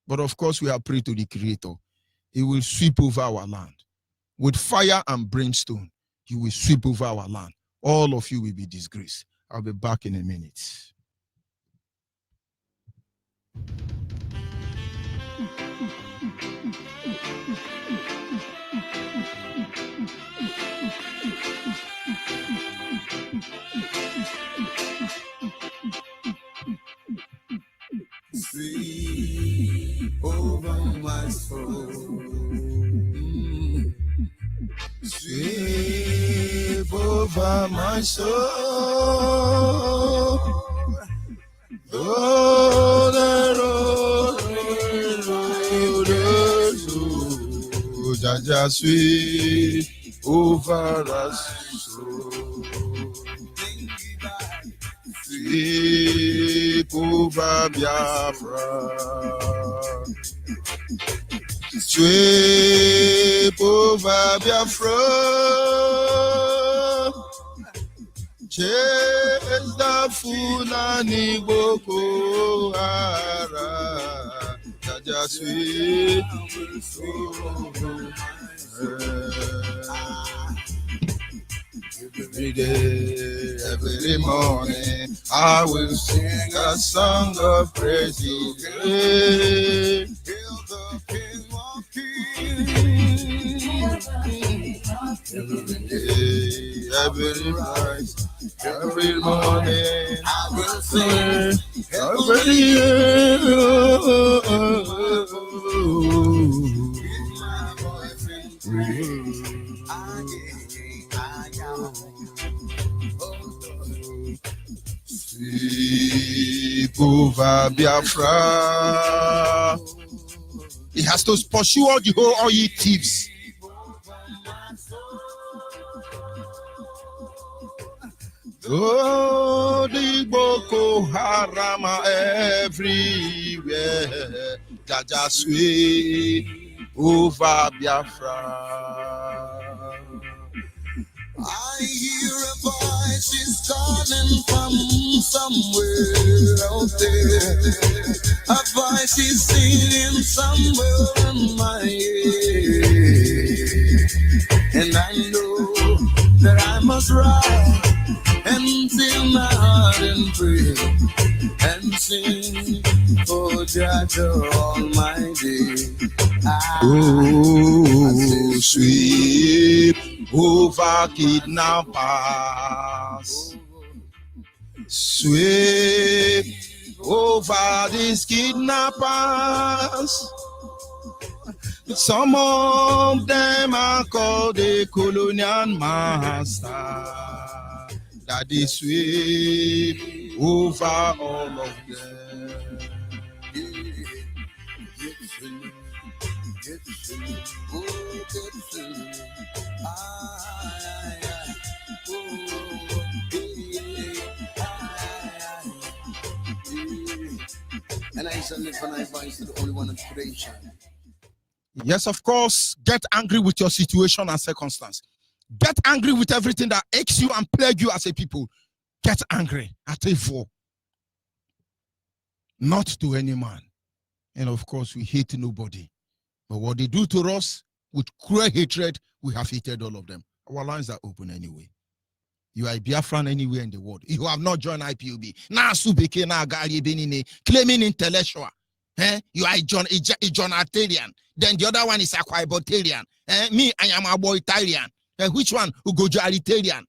But of course, we have prayed to the Creator. He will sweep over our land. With fire and brimstone, He will sweep over our land. All of you will be disgraced. I'll be back in a minute. Sweep over my soul. Sweep over my soul. Oh, the road, Jaja, sweep over us. sweep over Biafra. Sweep over Biafra. Chase the Fulani Boko Haram. Jaja sweep over. Every day, every morning, I will sing a song of praise. Hail the King of Kings. Every day, every night, every morning, I will sing. Every sweep over Biafra. He has to pursue all ye thieves. Oh, the Boko Haram are everywhere. Jaja sweep over Biafra. I hear a voice is calling from somewhere out there. A voice is singing somewhere in my ear. And I know that I must rise and fill my heart and pray and sing for Jah Almighty. Oh, sweep over kidnappers, sweep over these kidnappers. Some of them are called the colonial master. That is sweep over all of them. And I shall live and I voice to the only one of creation. Yes, of course, get angry with your situation and circumstance. Get angry with everything that aches you and plague you as a people. Get angry at evil. Not to any man. And of course, we hate nobody. But what they do to us with cruel hatred, we have hated all of them. Our lines are open anyway. You are a Biafran anywhere in the world. You have not joined IPOB. Claiming intellectual. You are a Jonatarian. Then the other one is a Quibotarian. Me, I am a Boitarian. Which one? Ugojalitarian.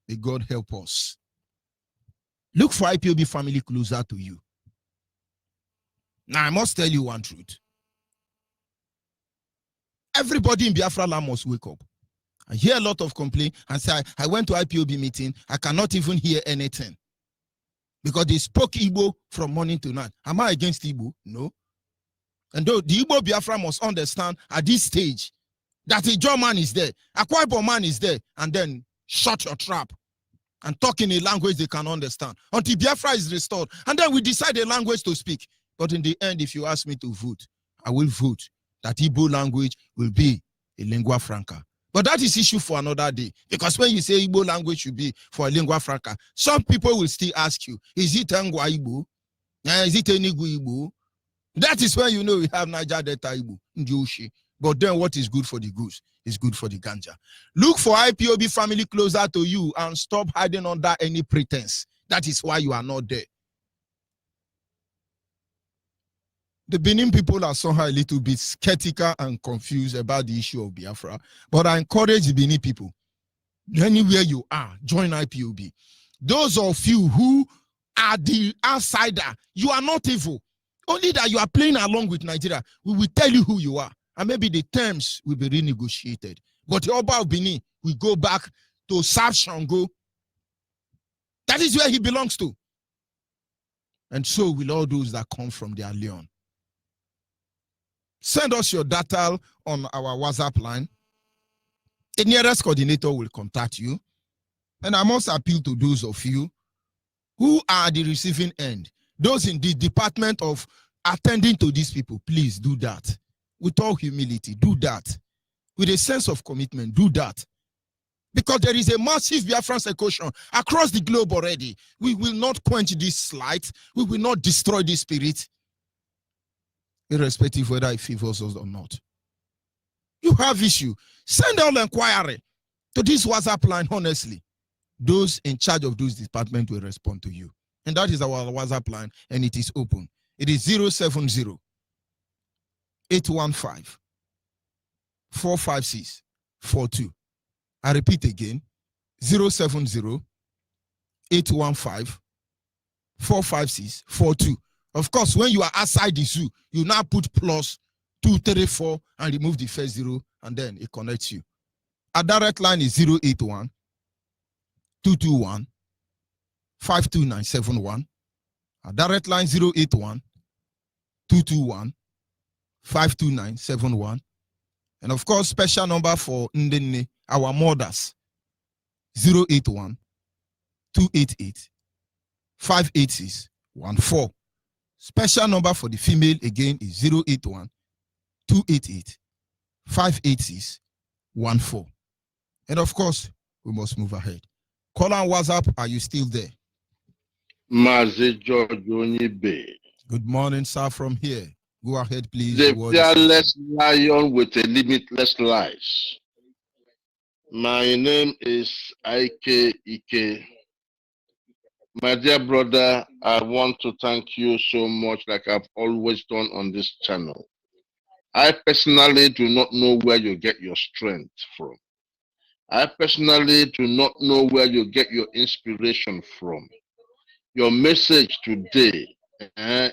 May God help us. Look for IPOB family closer to you. Now, I must tell you one truth. Everybody in Biafra land must wake up. I hear a lot of complaint and say, I went to IPOB meeting, I cannot even hear anything. Because they spoke Igbo from morning to night. Am I against Igbo? No. And though the Igbo Biafra must understand at this stage that a Jaw man is there, a Kwaibo man is there, and then shut your trap and talk in a language they can understand until Biafra is restored. And then we decide a language to speak. But in the end, if you ask me to vote, I will vote that Igbo language will be a lingua franca. But that is issue for another day. Because when you say Igbo language should be for a lingua franca, some people will still ask you, is it Angwa Igbo? Is it Enugu Igbo? That is when you know we have Niger Delta Igbo, Ndioshi. But then what is good for the goose is good for the ganja. Look for IPOB family closer to you and stop hiding under any pretense. That is why you are not there. The Benin people are somehow a little bit skeptical and confused about the issue of Biafra. But I encourage the Benin people, anywhere you are, join IPOB. Those of you who are the outsider, you are not evil. Only that you are playing along with Nigeria. We will tell you who you are. And maybe the terms will be renegotiated. But the Oba of Benin will go back to South Shango. That is where he belongs to. And so will all those that come from their Leon. Send us your data on our WhatsApp line. The nearest coordinator will contact you. And I must appeal to those of you Who are the receiving end? Those in the department of attending to these people, please do that. With all humility, do that. With a sense of commitment, do that. Because there is a massive Biafran secession across the globe already. We will not quench this light. We will not destroy this spirit, irrespective whether it favors us or not. You have issue. Send out an inquiry to this WhatsApp line, honestly. Those in charge of those departments will respond to you. And that is our WhatsApp line, and it is open. It is 070 815 456 42. I repeat again, 070 815 456 42. Of course, when you are outside the zoo, you now put plus 234 and remove the first zero, and then it connects you. Our direct line is 081 221 52971. Our direct line 081 221 52971. And of course, special number for Ndene, our mothers, 081 288 58614. Special number for the female again is 081 288 58614. And of course, we must move ahead. Call on WhatsApp, are you still there? Mazi George Onyibe. Good morning, sir, from here. Go ahead, please. The fearless lion with a limitless life. My name is Ike Ike. My dear brother, I want to thank you so much, like I've always done on this channel. I personally do not know where you get your strength from. I personally do not know where you get your inspiration from. Your message today, and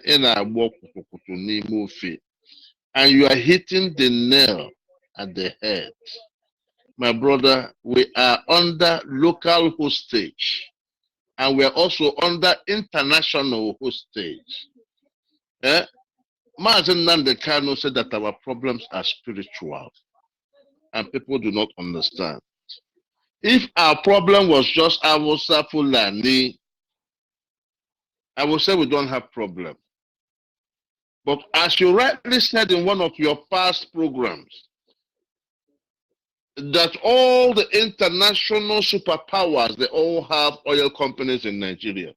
you are hitting the nail at the head. My brother, we are under local hostage, and we are also under international hostage. Mazen Nandekano said that our problems are spiritual, and people do not understand. If our problem was just Awusa Fulani, I would say we don't have problem. But as you rightly said in one of your past programs, that all the international superpowers, they all have oil companies in Nigeria.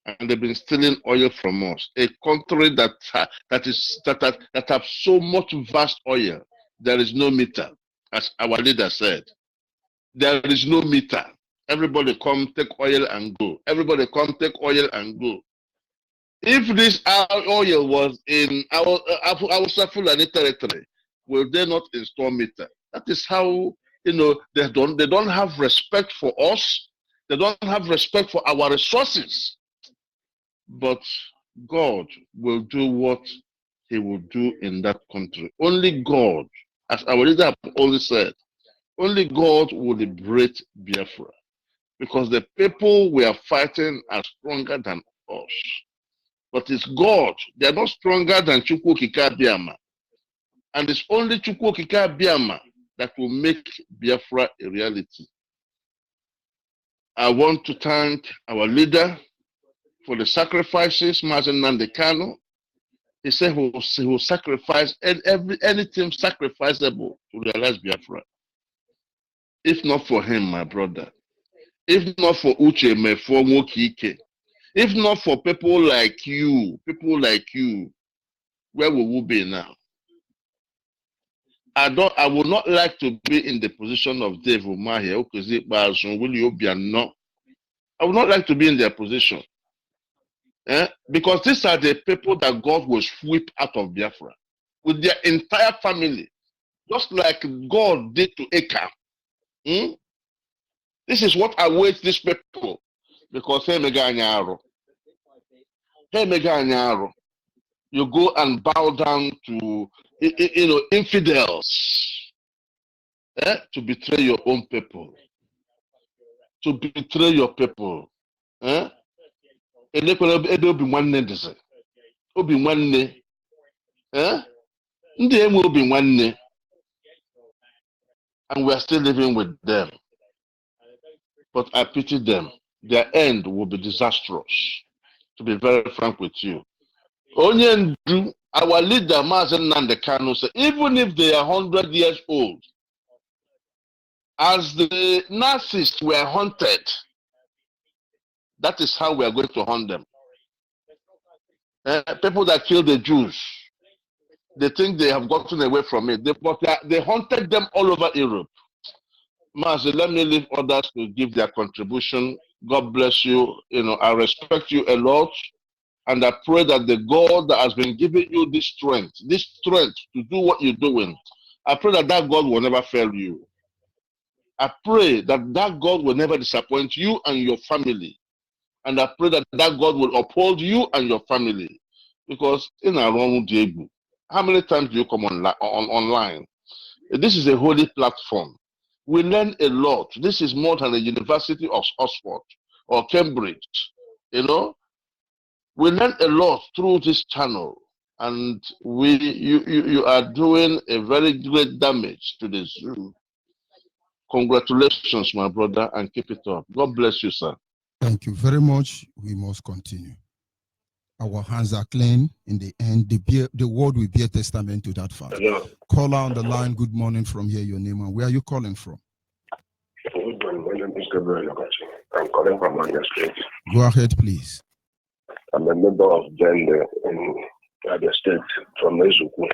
And they've been stealing oil from us. A country that have so much vast oil, there is no meter, as our leader said. There is no meter. Everybody come take oil and go. Everybody come take oil and go. If this oil was in our Fulani territory, will they not install meter? That is how, they don't have respect for us. They don't have respect for our resources. But God will do what he will do in that country. Only God, as our leader always said, only God will liberate Biafra. Because the people we are fighting are stronger than us. But it's God. They are not stronger than Chukwu Okike Abiama. And it's only Chukwu Okike Abiama that will make Biafra a reality. I want to thank our leader for the sacrifices, Mazen Nandekano. He said he will sacrifice anything sacrificable to realize Biafra. If not for him, my brother, if not for Uche Mefo Nwokike, if not for people like you, where will we be now? I would not like to be in the position of Dave Umahi, I would not like to be in their position. Because these are the people that God will sweep out of Biafra with their entire family, just like God did to Achan. This is what awaits these people. Because you go and bow down to infidels to betray your own people. To betray your people. And we are still living with them. But I pity them. their end will be disastrous, to be very frank with you. Onyendu, our leader, Mazen Nandekano, said, even if they are 100 years old, as the Nazis were hunted, that is how we are going to hunt them. People that killed the Jews, they think they have gotten away from it, but they hunted them all over Europe. Master, let me leave others to give their contribution. God bless you. I respect you a lot. And I pray that the God that has been giving you this strength to do what you're doing, I pray that God will never fail you. I pray that God will never disappoint you and your family. And I pray that God will uphold you and your family. Because in our own Diego, how many times do you come online? This is a holy platform. We learn a lot. This is more than a University of Oxford or Cambridge. We learn a lot through this channel, and you are doing a very great damage to the zoo. Congratulations, my brother, and keep it up. God bless you, sir. Thank you very much. We must continue. Our hands are clean. In the end, the word will be a testament to that fact. Hello. Caller on the line, good morning from here, your name and where are you calling from? Good morning, my name is Gabriel. I'm calling from Onyibe State. Go ahead, please. I'm a member of Gender in Abia State from Ezuku.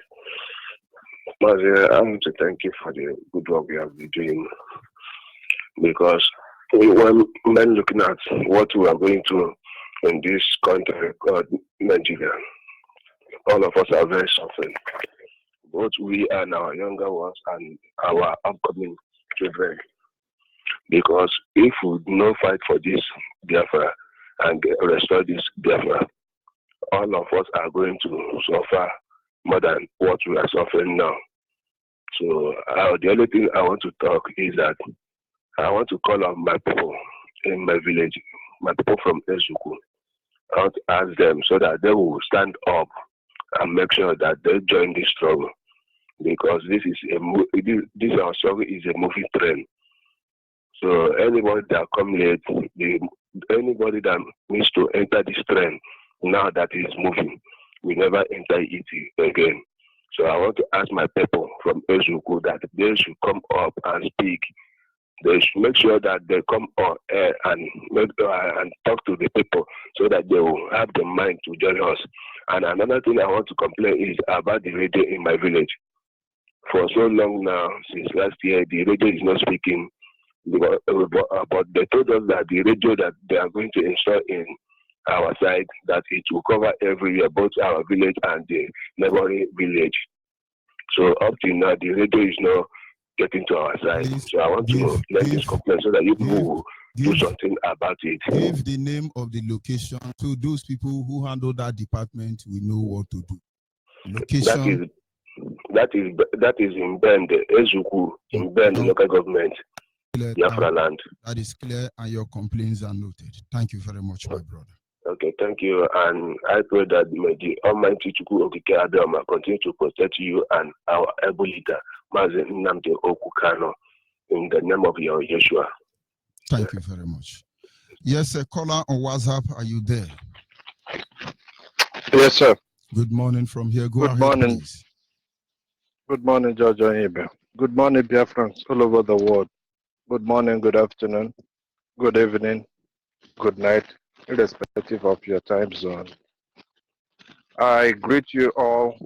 I want to thank you for the good work we have been doing, because when looking at what we are going through in this country called Nigeria, all of us are very suffering. Both we and our younger ones and our upcoming children. Because if we do not fight for this Biafra and restore this Biafra, all of us are going to suffer more than what we are suffering now. So the only thing I want to talk is that I want to call on my people in my village, my people from Ezuku. I want to ask them so that they will stand up and make sure that they join this struggle, because this our struggle is a moving train. So anybody that come late, anybody that needs to enter this train now that is moving, will never enter it again. So I want to ask my people from Ezuku that they should come up and speak. They should make sure that they come on air and talk to the people so that they will have the mind to join us. And another thing I want to complain is about the radio in my village. For so long now, since last year, the radio is not speaking. But they told us that the radio that they are going to install in our side, that it will cover every year, both our village and the neighboring village. So up to now, the radio is not getting to our side. So I want to let this complaint so that you people will do something about it. Give the name of the location to those people who handle that department. We know what to do. Location. That is in Bend, Ezuku, in Bend local government. Biafra land. That is clear, and your complaints are noted. Thank you very much, my brother. Okay, thank you. And I pray that may the Almighty Chukwu Okike Abiyama continue to protect you and our able leader, Mazen Nnamdi Okukano, in the name of your Yeshua. Thank you very much. Yes, a caller on WhatsApp, are you there? Yes, sir. Good morning from here. Go Good ahead, morning. please. Good morning, George Onyibe. Good morning, Biafrans all over the world. Good morning, good afternoon, good evening, good night, irrespective of your time zone. I greet you all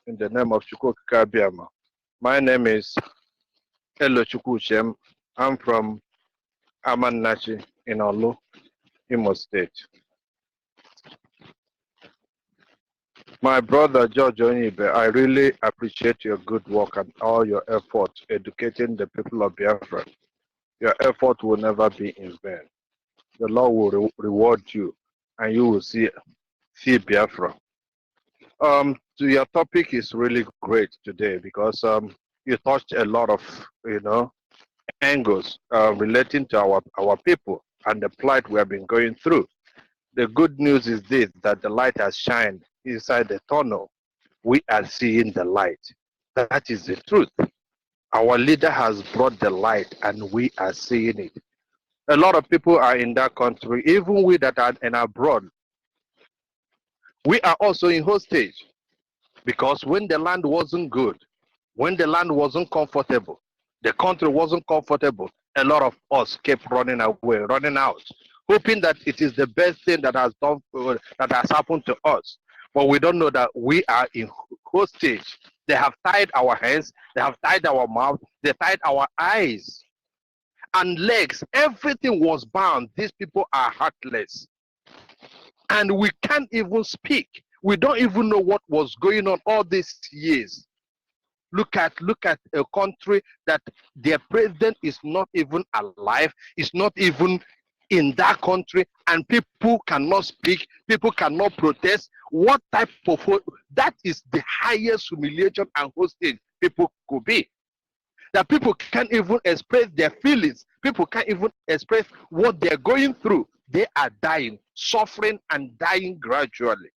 in the name of Chukwu Okike Abiyama. My name is Elo Chukwuchem. I'm from Amannachi in Olu, Imo State. My brother George Onyibe, I really appreciate your good work and all your effort educating the people of Biafra. Your effort will never be in vain. The Lord will reward you, and you will see Biafra. To your topic is really great today, because you touched a lot of angles relating to our people and the plight we have been going through. The good news is this, that the light has shined inside the tunnel. We are seeing the light. That is the truth. Our leader has brought the light, and we are seeing it. A lot of people are in that country, even we that are in abroad. We are also in hostage because when the land wasn't good, when the land wasn't comfortable, the country wasn't comfortable, a lot of us kept running away, running out, hoping that it is the best thing that has done, that has happened to us. But we don't know that we are in hostage. They have tied our hands, they have tied our mouth, they tied our eyes and legs. Everything was bound. These people are heartless. And we can't even speak. We don't even know what was going on all these years. Look at a country that their president is not even alive, is not even in that country, and people cannot speak, people cannot protest. What type of, that is the highest humiliation and hostage people could be. That people can't even express their feelings, people can't even express what they're going through. They are dying, suffering and dying gradually.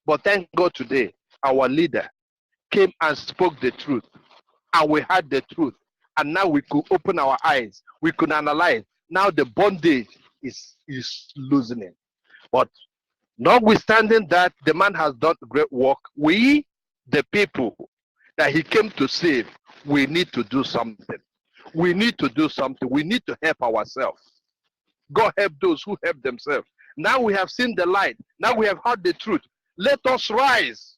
But thank God today, our leader came and spoke the truth, and we had the truth, and now we could open our eyes, we could analyze. Now the bondage is loosening. But notwithstanding that, the man has done great work. We, the people that he came to save, we need to do something. We need to do something. We need to help ourselves. God help those who help themselves. Now we have seen the light. Now we have heard the truth. Let us rise.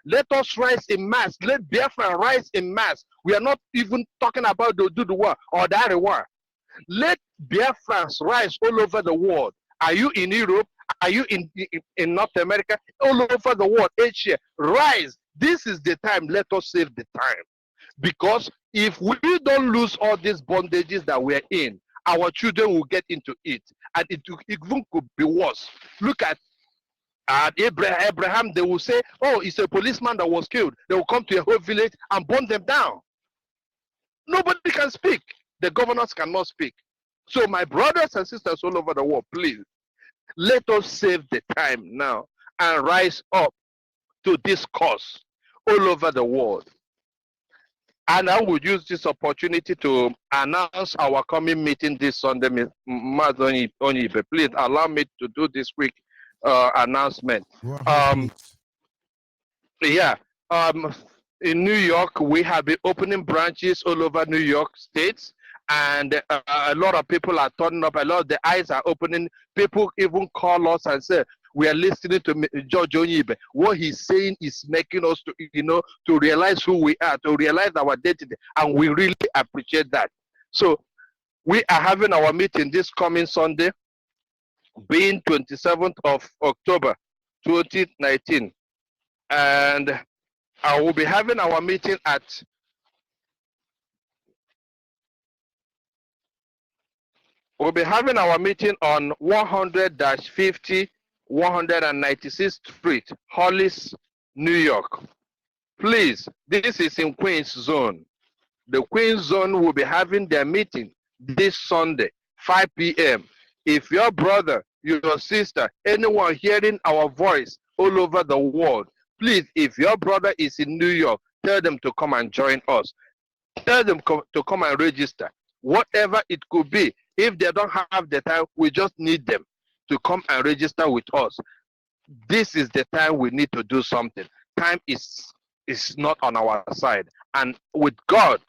Let us rise in mass. Let Biafra rise in mass. We are not even talking about the Oduduwa or the Arewa. Let Biafrans rise all over the world. Are you in Europe? Are you in North America? All over the world, Asia. Rise. This is the time. Let us save the time. Because if we don't lose all these bondages that we're in, our children will get into it. And it even could be worse. Look at Abraham, they will say, oh, it's a policeman that was killed. They will come to a whole village and burn them down. Nobody can speak. The governors cannot speak. So my brothers and sisters all over the world, please, let us save the time now and rise up to this cause all over the world. And I will use this opportunity to announce our coming meeting this Sunday. Onyibe, please allow me to do this quick announcement. Yeah, in New York, we have been opening branches all over New York State, and a lot of people are turning up. A lot of the eyes are opening. People even call us and say, we are listening to George Onyibe. What he's saying is making us to realize who we are, to realize our identity, and we really appreciate that. So we are having our meeting this coming Sunday, being 27th of October, 2019. And I will be having our meeting at on 100-50 196th Street, Hollis, New York. Please, this is in Queens Zone. The Queens Zone will be having their meeting this Sunday, 5 p.m. If your brother, your sister, anyone hearing our voice all over the world, please, if your brother is in New York, tell them to come and join us. Tell them to come and register. Whatever it could be. If they don't have the time, we just need them to come and register with us. This is the time we need to do something. Time is not on our side. And with God,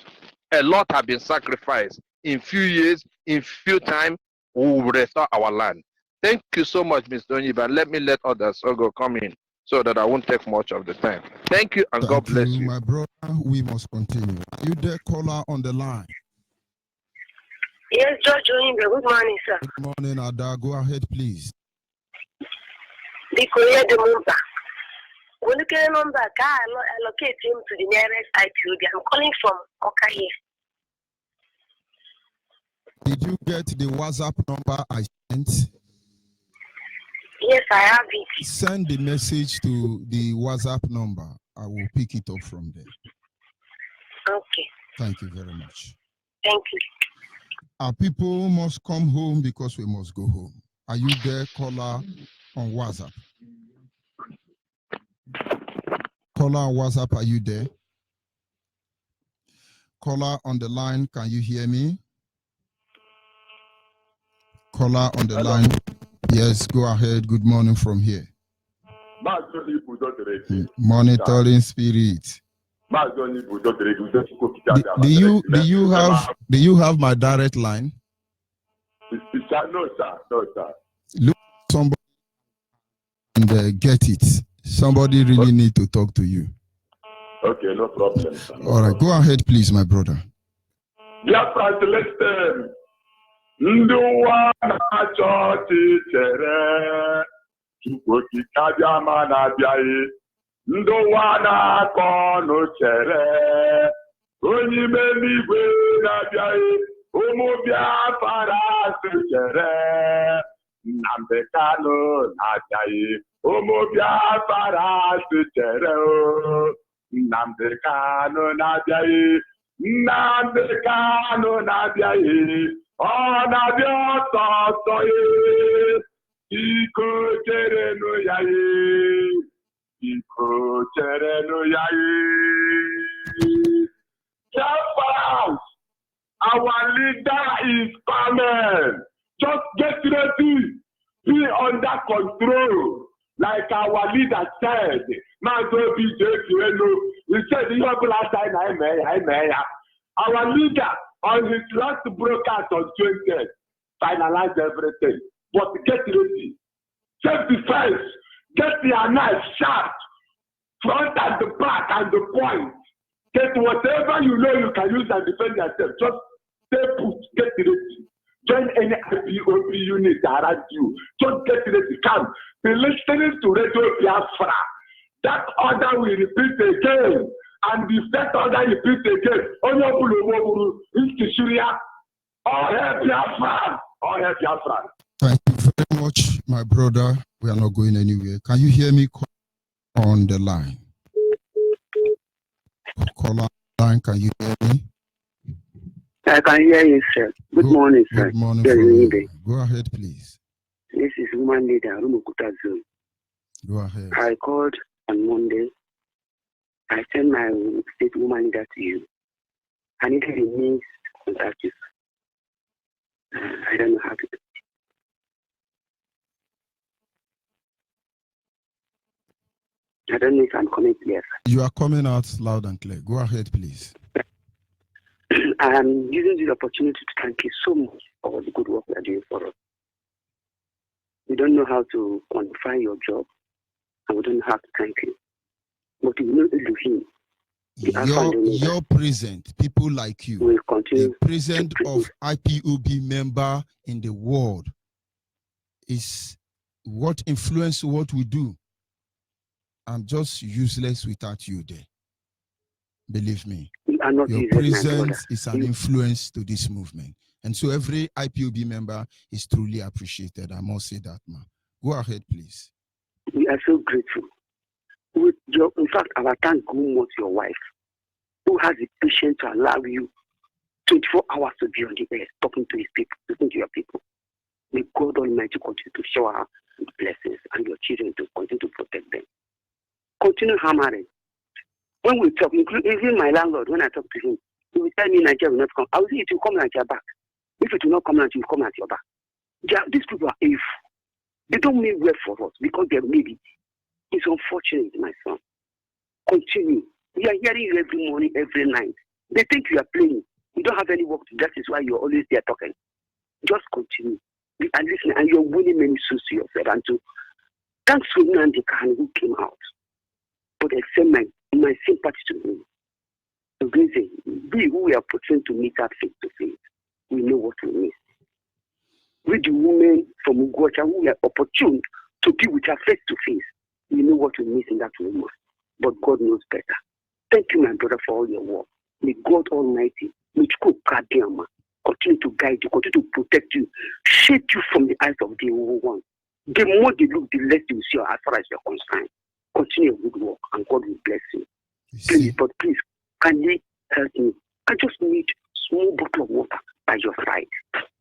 a lot have been sacrificed. In few years, in few time, we will restore our land. Thank you so much, Mr. Onyibe. Let me let others also come in so that I won't take much of the time. Thank you, and God bless you. My brother, we must continue. Are you there, caller on the line? Yes, George Onyibe. Good morning, sir. Good morning, Ada. Go ahead, please. Because the number. When you get a number, allocate him to the nearest ITUD. I'm calling from Oka here. Did you get the WhatsApp number I sent? Yes, I have it. Send the message to the WhatsApp number. I will pick it up from there. Okay. Thank you very much. Thank you. Our people must come home because we must go home. Are you there, caller on WhatsApp? Caller on WhatsApp, are you there? Caller on the line, can you hear me? Caller on the line. Yes, go ahead. Good morning from here. Monitoring spirit. Do you have my direct line? No, sir. No, sir. Look somebody and get it. Somebody really need to talk to you. Okay, no problem, sir. No All right, problem. go ahead, please, my brother. Biafra, listen. Nduwa na chọọchị chere Chukwu okike abịa ma na-abịaghị. Nduwa na-akọ ọnụ chere Onyibe n'igwe na-abịaghị. Ụmụ Biafra sị chere Nnamdi Kanu na-abịaghị. Ụmụ Biafra sị chere Nnamdi Kanu na-abịaghị. Nnamdi Kanu na-abịaghị. Ọ na-abịa ọsọ ọsọ Iko cherenụ ya Iko cherenụ ya Biafra, our leader is coming. Just get ready. Be under control. Like our leader said. Mazo BJ Kiwenu. He said, our leader on his last broadcast on 20th finalized everything. But get ready. Self-defense. Get your knife sharp. Front and the back and the point. Get whatever you know you can use and defend yourself. Just stay put. Get ready. Join any IPOB unit around you. Just get ready. Come. Be listening to Radio Biafra. That order will repeat again. And the third order repeat again. All hail Biafra. All hail Biafra. Thank you very much, my brother. We are not going anywhere. Can you hear me on the line? Caller line, can you hear me? I can hear you, sir. Good morning, sir. Good morning from you. Go ahead, please. This is woman leader, Rumukuta Zone. Go ahead. I called on Monday. I sent my state woman leader to you. I needed a means to contact you. I don't know how to do it. I don't know if I'm coming clear. You are coming out loud and clear. Go ahead, please. I am using this opportunity to thank you so much for the good work you are doing for us. We don't know how to quantify your job, and we don't know how to thank you. But we know Elohim. Your present, people like you, will continue. The present of IPOB member in the world is what influence what we do. I'm just useless without you there. Believe me. Your presence is an influence to this movement. And so every IPOB member is truly appreciated. I must say that, man. Go ahead, please. We are so grateful. In fact, our thank you much your wife, who has the patience to allow you 24 hours to be on the air, talking to his people, talking to your people. May God Almighty continue to shower her with blessings and your children to continue to protect them. Continue hammering. When we talk, even my landlord, when I talk to him, he will tell me Nigeria will not come. I will say it will come at your back. If it will not come at you, will come at your back. These people are evil. They don't mean well for us because they need it. It's unfortunate, my son. Continue. We are hearing you every morning, every night. They think you are playing. You don't have any work to do. That is why you're always there talking. Just continue. And listen, and you're winning many souls to yourself. And to thanks to Nnamdi Kanu who came out. But extend my sympathy to him. The reason we who are putting to meet that face to face, we know what we miss. With the women from Ugocha who are opportune to be with her face to face, we know what we miss in that woman. But God knows better. Thank you, my brother, for all your work. May God Almighty, continue to guide you, continue to protect you, shade you from the eyes of the evil one. The more they look, the less you see as far as you're concerned. Continue your good work, and God will bless you. Please, but please, can you help me? I just need small bottle of water by your side.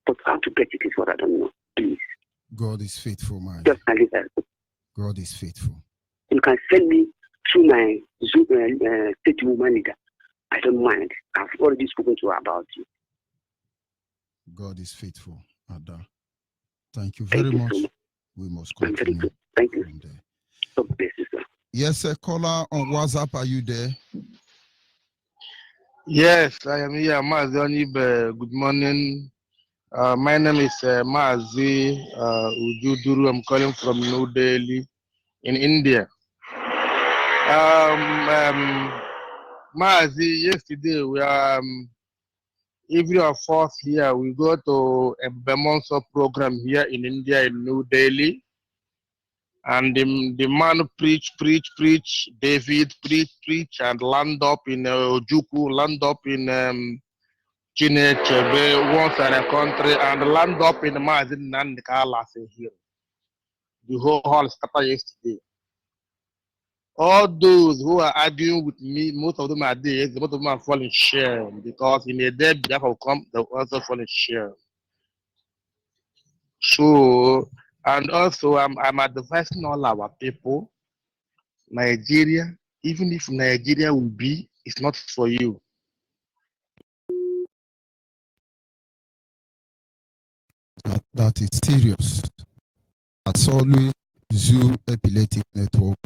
But how to get it is what I don't know. Please. God is faithful, man. Just a little. God is faithful. You can send me through my Zoom state woman leader. I don't mind. I've already spoken to her about you. God is faithful, Ada. Thank you very much. So much. We must I'm very continue good. Thank you. from there. God bless you, sir. Yes, sir. Caller on WhatsApp, are you there? Yes, I am here, Mazi Onyibe. Good morning. My name is Mazi Ujuduru. I'm calling from New Delhi in India. Mazi, yesterday we are every of us here we go to a Bemonso program here in India in New Delhi, and the man preach, David preach, and land up in Ojuku, land up in Chinechebe, once in a country, and land up in Mazin Nandikala here. The whole hall started yesterday. All those who are arguing with me, most of them are there, most of them are falling shame, because in a day Biafra will come, they will also fall in shame. So, and also I'm advising all our people, Nigeria, even if Nigeria will be, it's not for you. That is serious. As always, Zoo Epileptic Network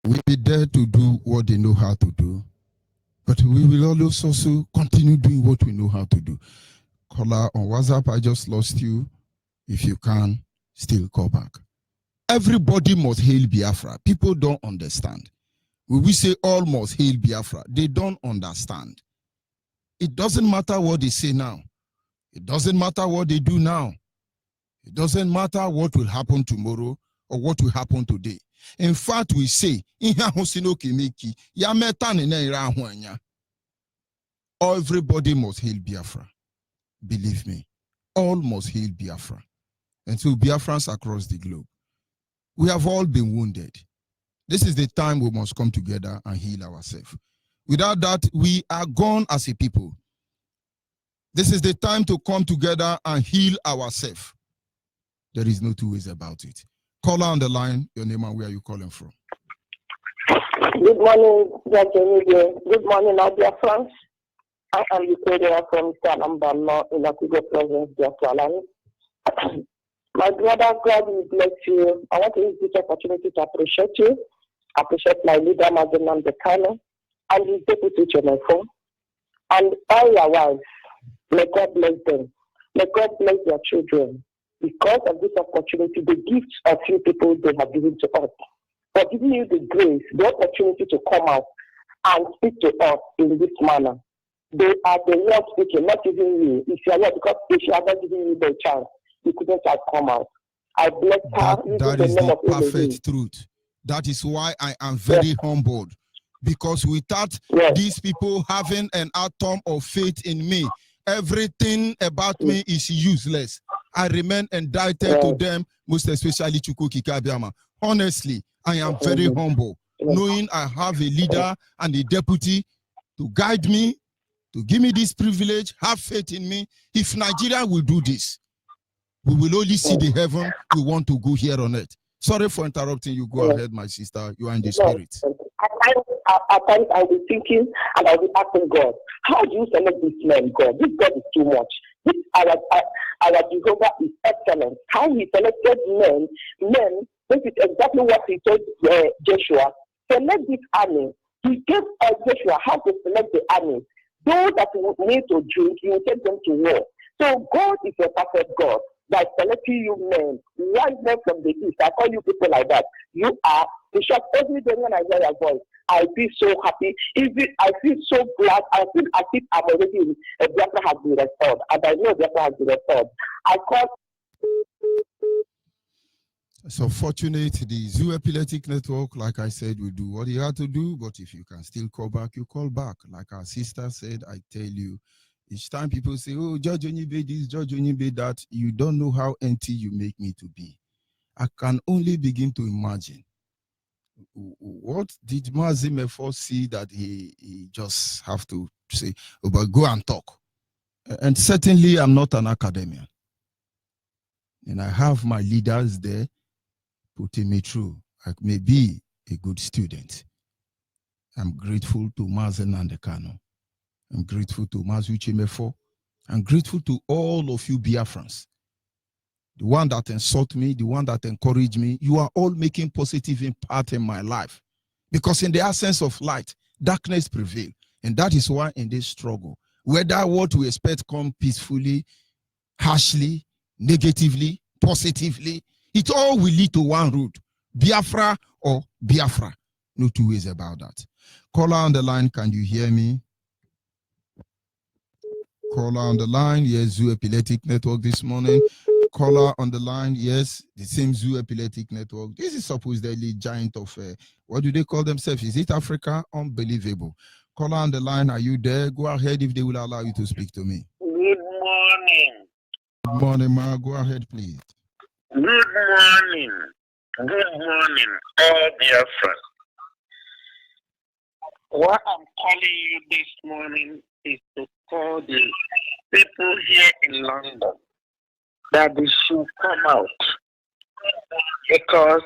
will be there to do what they know how to do, but we will always also continue doing what we know how to do. Caller on WhatsApp, I just lost you. If you can, still call back. Everybody must hail Biafra. People don't understand. When we say all must hail Biafra, they don't understand. It doesn't matter what they say now. It doesn't matter what they do now. It doesn't matter what will happen tomorrow or what will happen today. In fact, we say, everybody must hail Biafra. Believe me, all must hail Biafra. And so Biafrans across the globe, we have all been wounded. This is the time we must come together and heal ourselves. Without that, we are gone as a people. This is the time to come together and heal ourselves. There is no two ways about it. Caller on the line, your name and where are you calling from? Good morning, Onyibe. Good morning, Abia France. I am the trader from Salambano in Akugo province, Biafra. My brother, God will bless you. I want to use this opportunity to appreciate you, appreciate my leader, Mazenam Dekano, and his deputy Chemefo, and all your wives. May God bless them. May God bless their children. Because of this opportunity, the gifts of few people they have given to us, for giving you the grace, the opportunity to come out and speak to us in this manner. They are the ones speaking, not even you. If you are not, because if you are not giving you the chance, you couldn't have come out. I bless her. That is the perfect truth. That is why I am very humbled. Because without these people having an atom of faith in me, everything about me is useless. I remain indicted to them, most especially Chukwuka Abiama. Honestly, I am very humble, knowing I have a leader and a deputy to guide me, to give me this privilege, have faith in me. If Nigeria will do this, we will only see the heaven we want to go here on earth. Sorry for interrupting you. Go ahead, my sister. You are in the spirit. At times I'll be thinking and I'll be asking God, how do you select this man, God? This God is too much. This our Jehovah is excellent. How he selected men, this is exactly what he told Joshua. Select this army. He gave Joshua how to select the army. Those that need to drink, he will take them to war. So God is a perfect God. By selecting you men, one men from the east, I call you people like that. You are Bishop. Every day when I hear your voice, I feel so happy. I feel so glad. I feel as if I'm already in Biafra has been restored, and I know Biafra has been restored. I call. So fortunate, the Zoo Epileptic Network, like I said, will do what you had to do. But if you can still call back, you call back. Like our sister said, I tell you. Each time people say, oh, Judge Onyibe this, Judge Onyibe that, you don't know how empty you make me to be. I can only begin to imagine. What did Mazime first see that he just have to say, oh, but go and talk? And certainly I'm not an academician. And I have my leaders there putting me through. I may be a good student. I'm grateful to Mazen Nandekano. I'm grateful to Mazu Chimefo. I'm grateful to all of you Biafrans. the one that insult me, the one that encourage me, you are all making positive impact in my life. Because in the absence of light, darkness prevails. And that is why in this struggle, whether what we expect come peacefully, harshly, negatively, positively, it all will lead to one route, Biafra or Biafra. No two ways about that. Caller on the line, can you hear me? Caller on the line, yes, Zoo Epileptic Network this morning. Caller on the line, yes, the same Zoo Epileptic Network. This is supposedly giant of, what do they call themselves? Is it Africa? Unbelievable. Caller on the line, are you there? Go ahead if they will allow you to speak to me. Good morning. Good morning, Ma. Go ahead, please. Good morning. Good morning, all dear friends. What I'm calling you this morning is to call the people here in London that they should come out. Because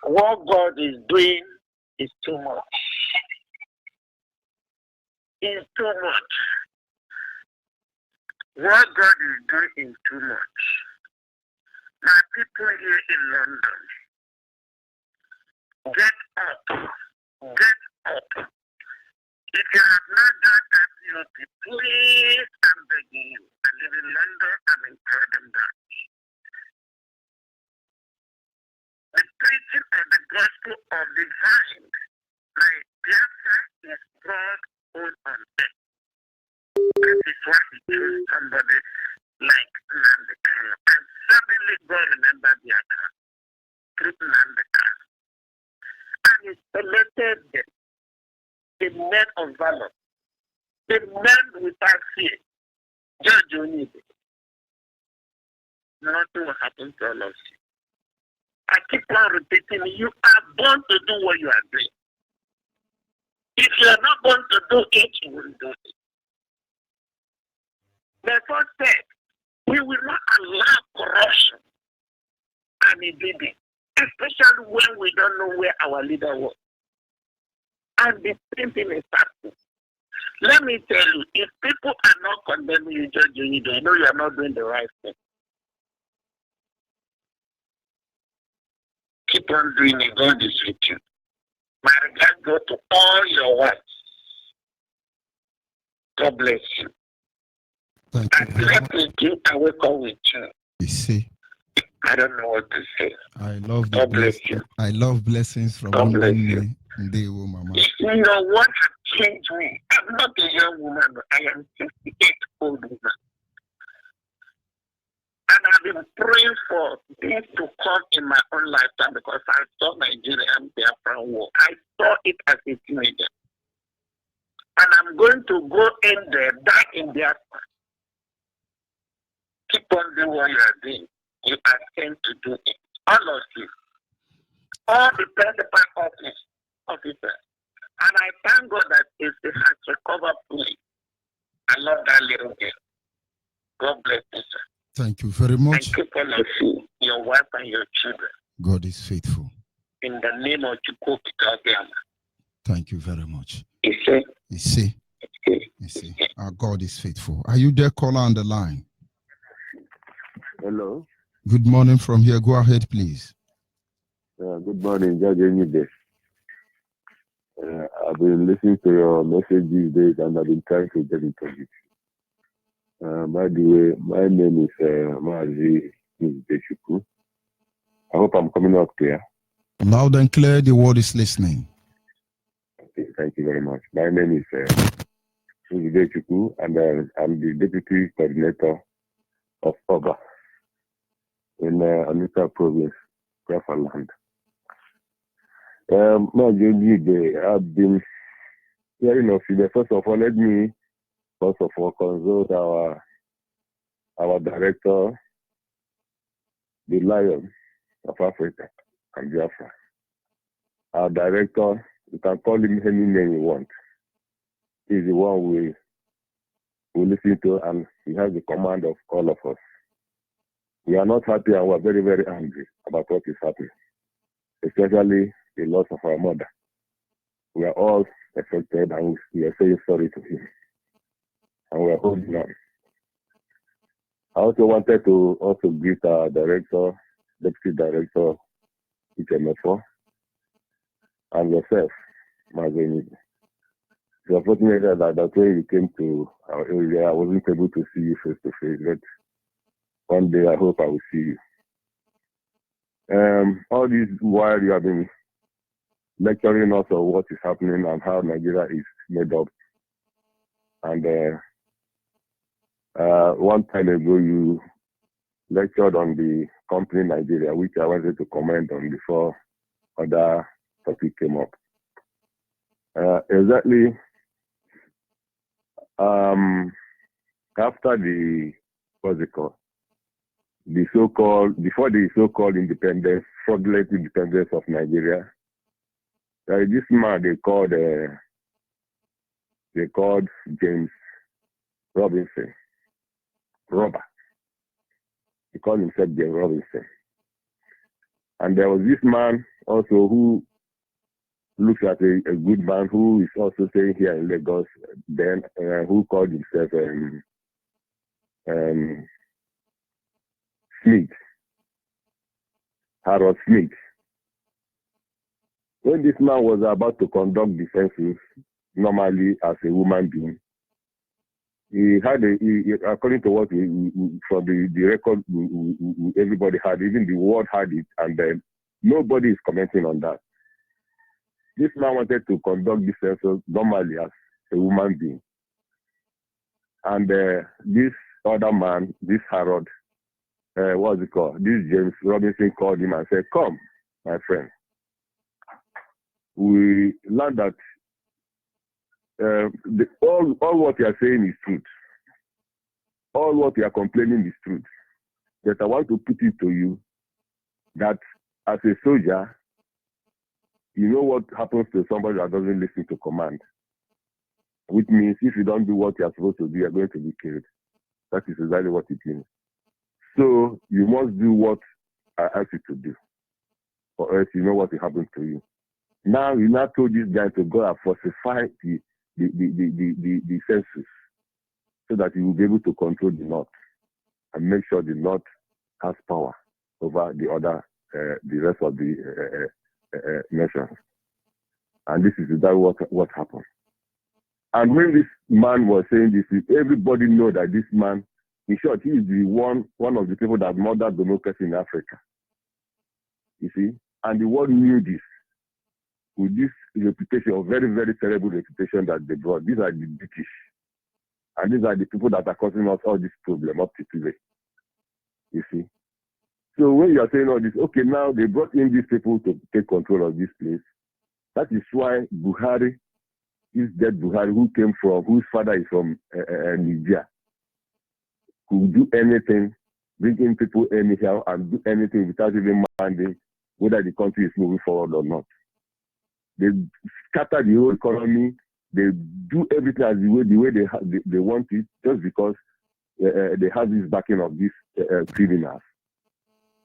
what God is doing is too much. It's too much. What God is doing is too much. My people here in London, get up. Get up. If you have not done that, please, I'm begging you. I live in London, I'm encouraging that. The preaching of the gospel of the vine, like Biafra, is God on earth. That is why he chose somebody like Nandekar. And suddenly God remembered Biafra through Nandekar. And he selected them, the men of valor, the men without fear. Judge Onyibe. Nothing will happen to all of you. I keep on repeating, you are born to do what you are doing. If you are not born to do it, you will do it. The first step, we will not allow corruption and indeed, especially when we don't know where our leader was. And the same thing is happening. Let me tell you, if people are not condemning you, Judge Onyibe, they know you are not doing the right thing. Keep on doing it. God is with you. My regards go to all your wives. God bless you. Thank you I very slept much. with you, I wake up with you. You see, I don't know what to say. I love the God bless you. I love blessings from God bless you. me. They will, Mama. You know what has changed me? I'm not a young woman, I am 68-old woman. And I've been praying for this to come in my own lifetime because I saw Nigeria and Biafra war. I saw it as a teenager. And I'm going to go in there, die in Biafra. Keep on doing what you are doing. You are sent to do it. All of you. All the principal officers. And I thank God that it has recovered fully. I love that little girl. God bless you, sir. Thank you very much. And keep all of you, your wife and your children. God is faithful. In the name of Chukwu. Thank you very much. You see? You see? You see? Our God is faithful. Are you there, caller on the line? Hello. Good morning from here. Go ahead, please. Good morning, Judge Onyibe. I've been listening to your message these days and I've been trying to get in touch with you. By the way, my name is Mazi Deshuku. I hope I'm coming up clear. Loud and clear, the word is listening. Okay, thank you very much. My name is Deshuku and I'm the Deputy Coordinator of OBA in Anita Province, Biafra land. I've been hearing of you. First of all, let me consult our director, the Lion of Africa and Biafra. Our director, you can call him any name you want. He's the one we listen to and he has the command of all of us. We are not happy and we are very, very angry about what is happening, especially the loss of our mother. We are all affected and we are saying sorry to him. And we are holding on. I also wanted to also greet our director, deputy director, Onyibe, and yourself, Onyibe. It's unfortunate that when you came to our area, I wasn't able to see you face to face, but one day I hope I will see you. All this while you have been lecturing us on what is happening and how Nigeria is made up. And one time ago, you lectured on the company Nigeria, which I wanted to comment on before other topic came up. Exactly after the what's it called? Before the so-called independence, fraudulent independence of Nigeria, this man they called James Robinson, Robert. He called himself James Robinson. And there was this man also who looks like a good man who is also staying here in Lagos, then who called himself Smith, Harold Smith. When this man was about to conduct the census, normally as a human being, he had according to what from the record everybody had, even the world had it, and then nobody is commenting on that. This man wanted to conduct the census normally as a human being. And this other man, this Harold, what's it called? This James Robinson called him and said, "Come, my friend. We learned that all what you are saying is truth. All what you are complaining is truth. But I want to put it to you that as a soldier, you know what happens to somebody that doesn't listen to command. Which means if you don't do what you are supposed to do, you are going to be killed. That is exactly what it means. So you must do what I ask you to do, or else you know what will happen to you." Now you now told this guy to go and falsify the census so that you will be able to control the North and make sure the North has power over the rest of the nations. And this is exactly what happened. And when this man was saying this, everybody know that this man, in short, he is the one of the people that murdered democracy in Africa. You see? And the world knew this. With this reputation, a very, very terrible reputation that they brought. These are the British. And these are the people that are causing us all this problem up to today. You see? So when you are saying all this, okay, now they brought in these people to take control of this place. That is why Buhari, this dead Buhari, whose father is from Nigeria, could do anything, bring in people anyhow, and do anything without even minding whether the country is moving forward or not. They scatter the whole economy. They do everything as the way they want it, just because they have this backing of these criminals.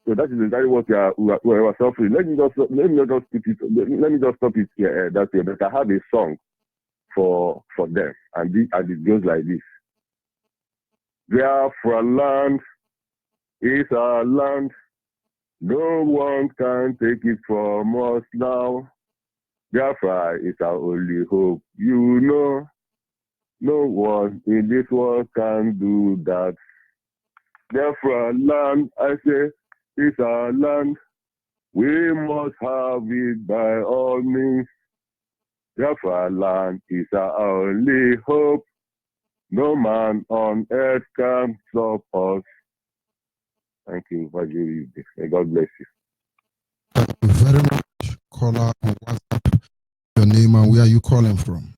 So that is exactly what we are suffering. Let me just stop it here. That's it. But I have a song for them, and it goes like this: Biafra land is our land. No one can take it from us now. Biafra is our only hope. You know, no one in this world can do that. Biafra land, I say, is our land. We must have it by all means. Biafra land is our only hope. No man on earth can stop us. Thank you for your May God bless you. Thank you very much, caller on WhatsApp. Your name and where are you calling from?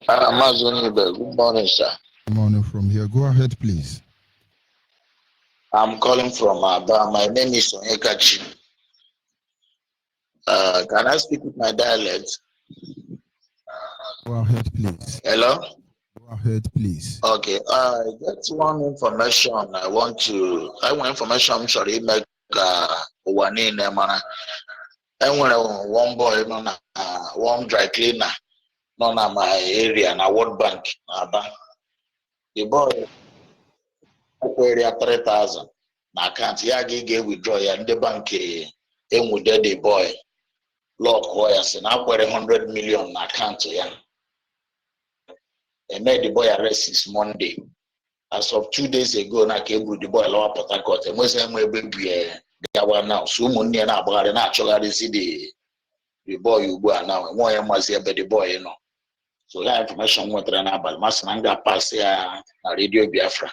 Onyibe, good morning, sir. Good morning from here. Go ahead, please. I'm calling from Aba. My name is Onyekachi. Can I speak with my dialect? Go ahead, please. Hello? Go ahead, please. Okay. That's one information I want information, I'm sorry, make one in Emana. And when one boy, one dry cleaner, none of my area, na World Bank, Aba. The boy kwere 3,000 na account ya ga withdraw ya ndị bank enwude the boy lock ya si na kwere 100 million na account ya. And made the boy arrest since Monday. As of 2 days ago, na cable the boy law Port Harcourt. And was baby now. So money na bagare na actually see the boy you go now. And one was here by the boy, you know. So that information went to about Masananga pass here na radio Biafra.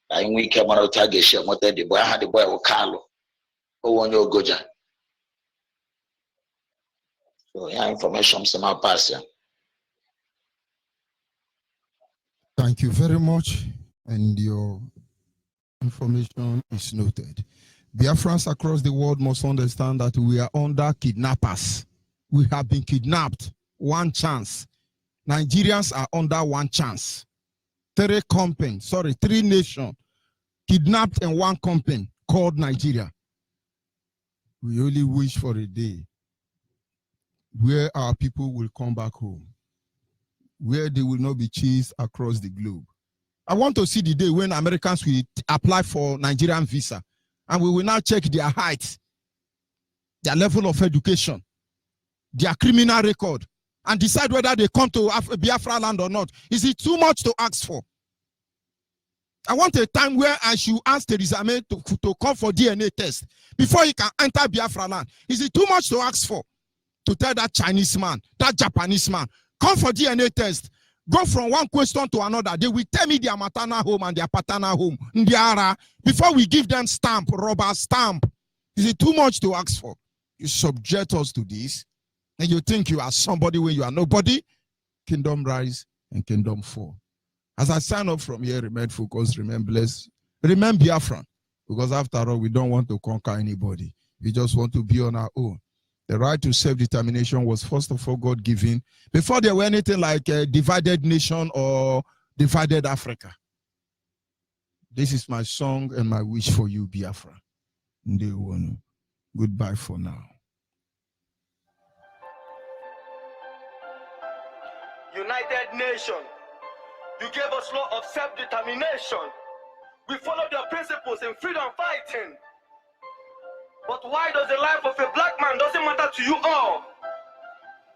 And we came out target share what the boy had the boy with Carlo. Oh, one your goja. So yeah, information some pass here. Thank you very much, and your information is noted. Biafrans across the world must understand that we are under kidnappers. We have been kidnapped. One chance. Nigerians are under one chance. Three nations kidnapped in one company called Nigeria. We only wish for a day where our people will come back home, where they will not be chased across the globe. I want to see the day when Americans will apply for Nigerian visa, and we will now check their height, their level of education, their criminal record, and decide whether they come to Biafra land or not. Is it too much to ask for? I want a time where I should ask Theresa May to come for DNA test before he can enter Biafra land. Is it too much to ask for? To tell that Chinese man, that Japanese man, come for DNA test. Go from one question to another. They will tell me their maternal home and their paternal home. Ndiara, before we give them stamp, rubber stamp. Is it too much to ask for? You subject us to this, and you think you are somebody when you are nobody. Kingdom rise and kingdom fall. As I sign up from here, remain focused, remain blessed, remain Biafran, because after all, we don't want to conquer anybody. We just want to be on our own. The right to self-determination was first of all God-given before there were anything like a divided nation or divided Africa. This is my song and my wish for you, Biafra. Goodbye for now. United Nation, you gave us law of self-determination. We followed your principles in freedom fighting. But why does the life of a black man doesn't matter to you all?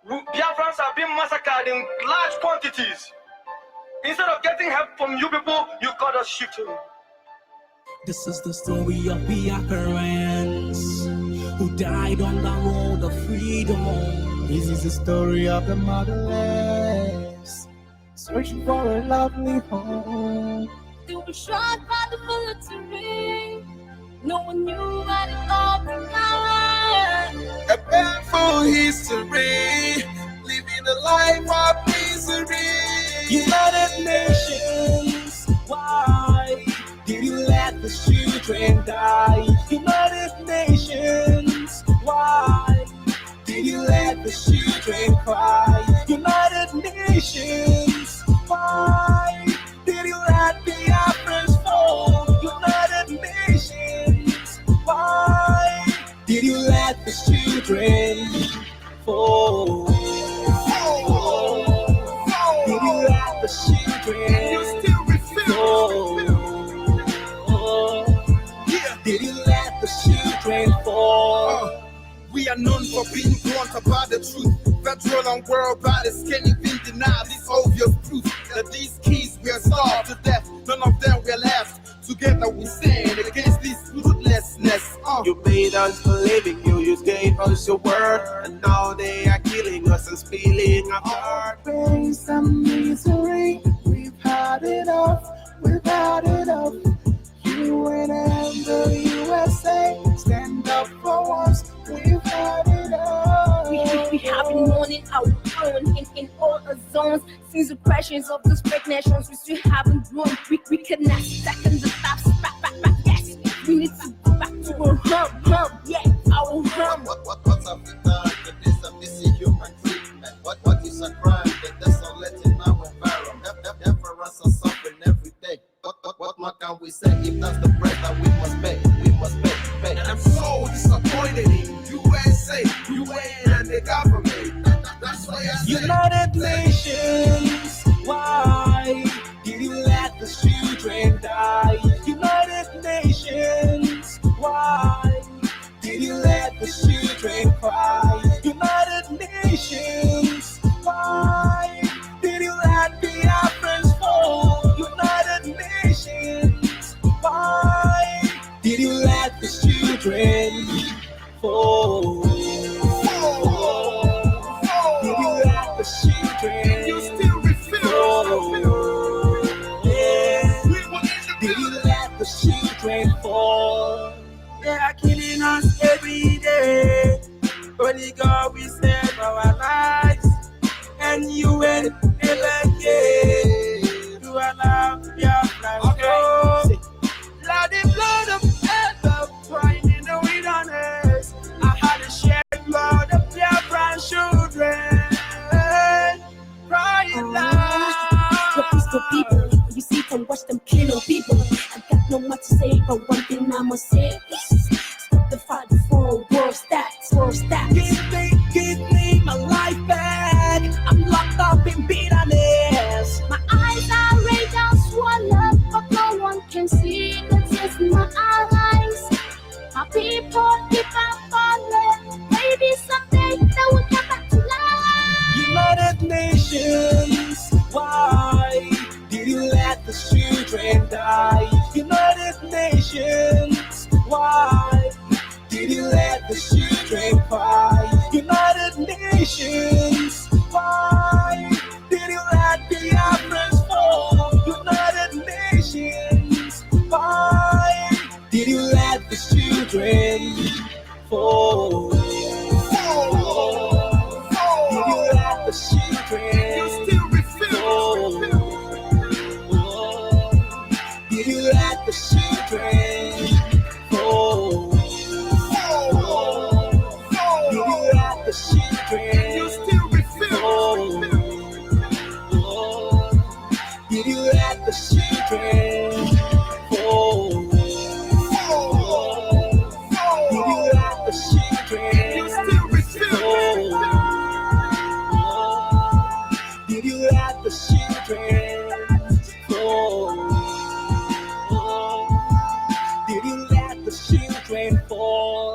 Biafrans are being massacred in large quantities. Instead of getting help from you people, you got us shooting. This is the story of Biafrans who died on the road of freedom. This is the story of the motherless searching for a lovely home. They were shot by the military. No one knew what it all began. A painful history, living a life of misery. United Nations, why did you let the children die? United Nations, why did you let the children cry? United Nations, why did you let the Biafrans fall? United Nations, why did you let the children fall? Did you let the children fall? Did you let the children fall? We are known for being blunt about the truth. Federal and world bodies can't even deny this obvious proof that these kids were starved to death. None of them were left. Together we stand against this ruthlessness. You made us believe in you. You gave us your word, and now they are killing us and spilling our blood. Pain, some misery. We've had enough. We've had enough. UN and the USA stand up for us. We've had enough. We have been mourning our own in all our zones. Since the crashes of those great nations, we still haven't grown. We cannot second the stop. Yes, we need to go back to our home. Yeah, our home. What have we done? That is a missing human treatment. What is a crime? That desolate in our environment. Biafrans are suffering every day. What more can we say if that's the price that we must pay? We must pay. And I'm so disappointed in USA, UN, and the government. That's why I say United Nations, why did you let the children die? United nations, why did you let the children cry? United Nations, why did you let the Biafrans fall? United Nations, why did you let the children fall? Did you let the children? You still refuse. Did you let the children fall? They are killing us every day. Only God will save our lives. And you ain't never care to allow Biafra to go. Let the blood of Abel crying in the wilderness. I had to shed blood of Biafran children crying loud. We're peaceful people. You see them, watch them killing people. I got no much to say, but one thing I must say is stop the fight for world stats, world stats. Give me my life back. I'm locked up in bitterness. My eyes are red and swollen, but no one can see the tears in my eyes. My people keep on falling. Maybe someday they will come back to life. United Nations, why did you let the children die? United Nations, why did you let the children cry? United Nations, why did you let the Biafrans fall? United Nations, why did you let the children fall? Did you let the children? You still refuse. Did you let the children fall? Did you let the children? You still refuse. Did you let the children fall? Did you let the children? You still refuse. Did you let the children fall? Did you let the children fall?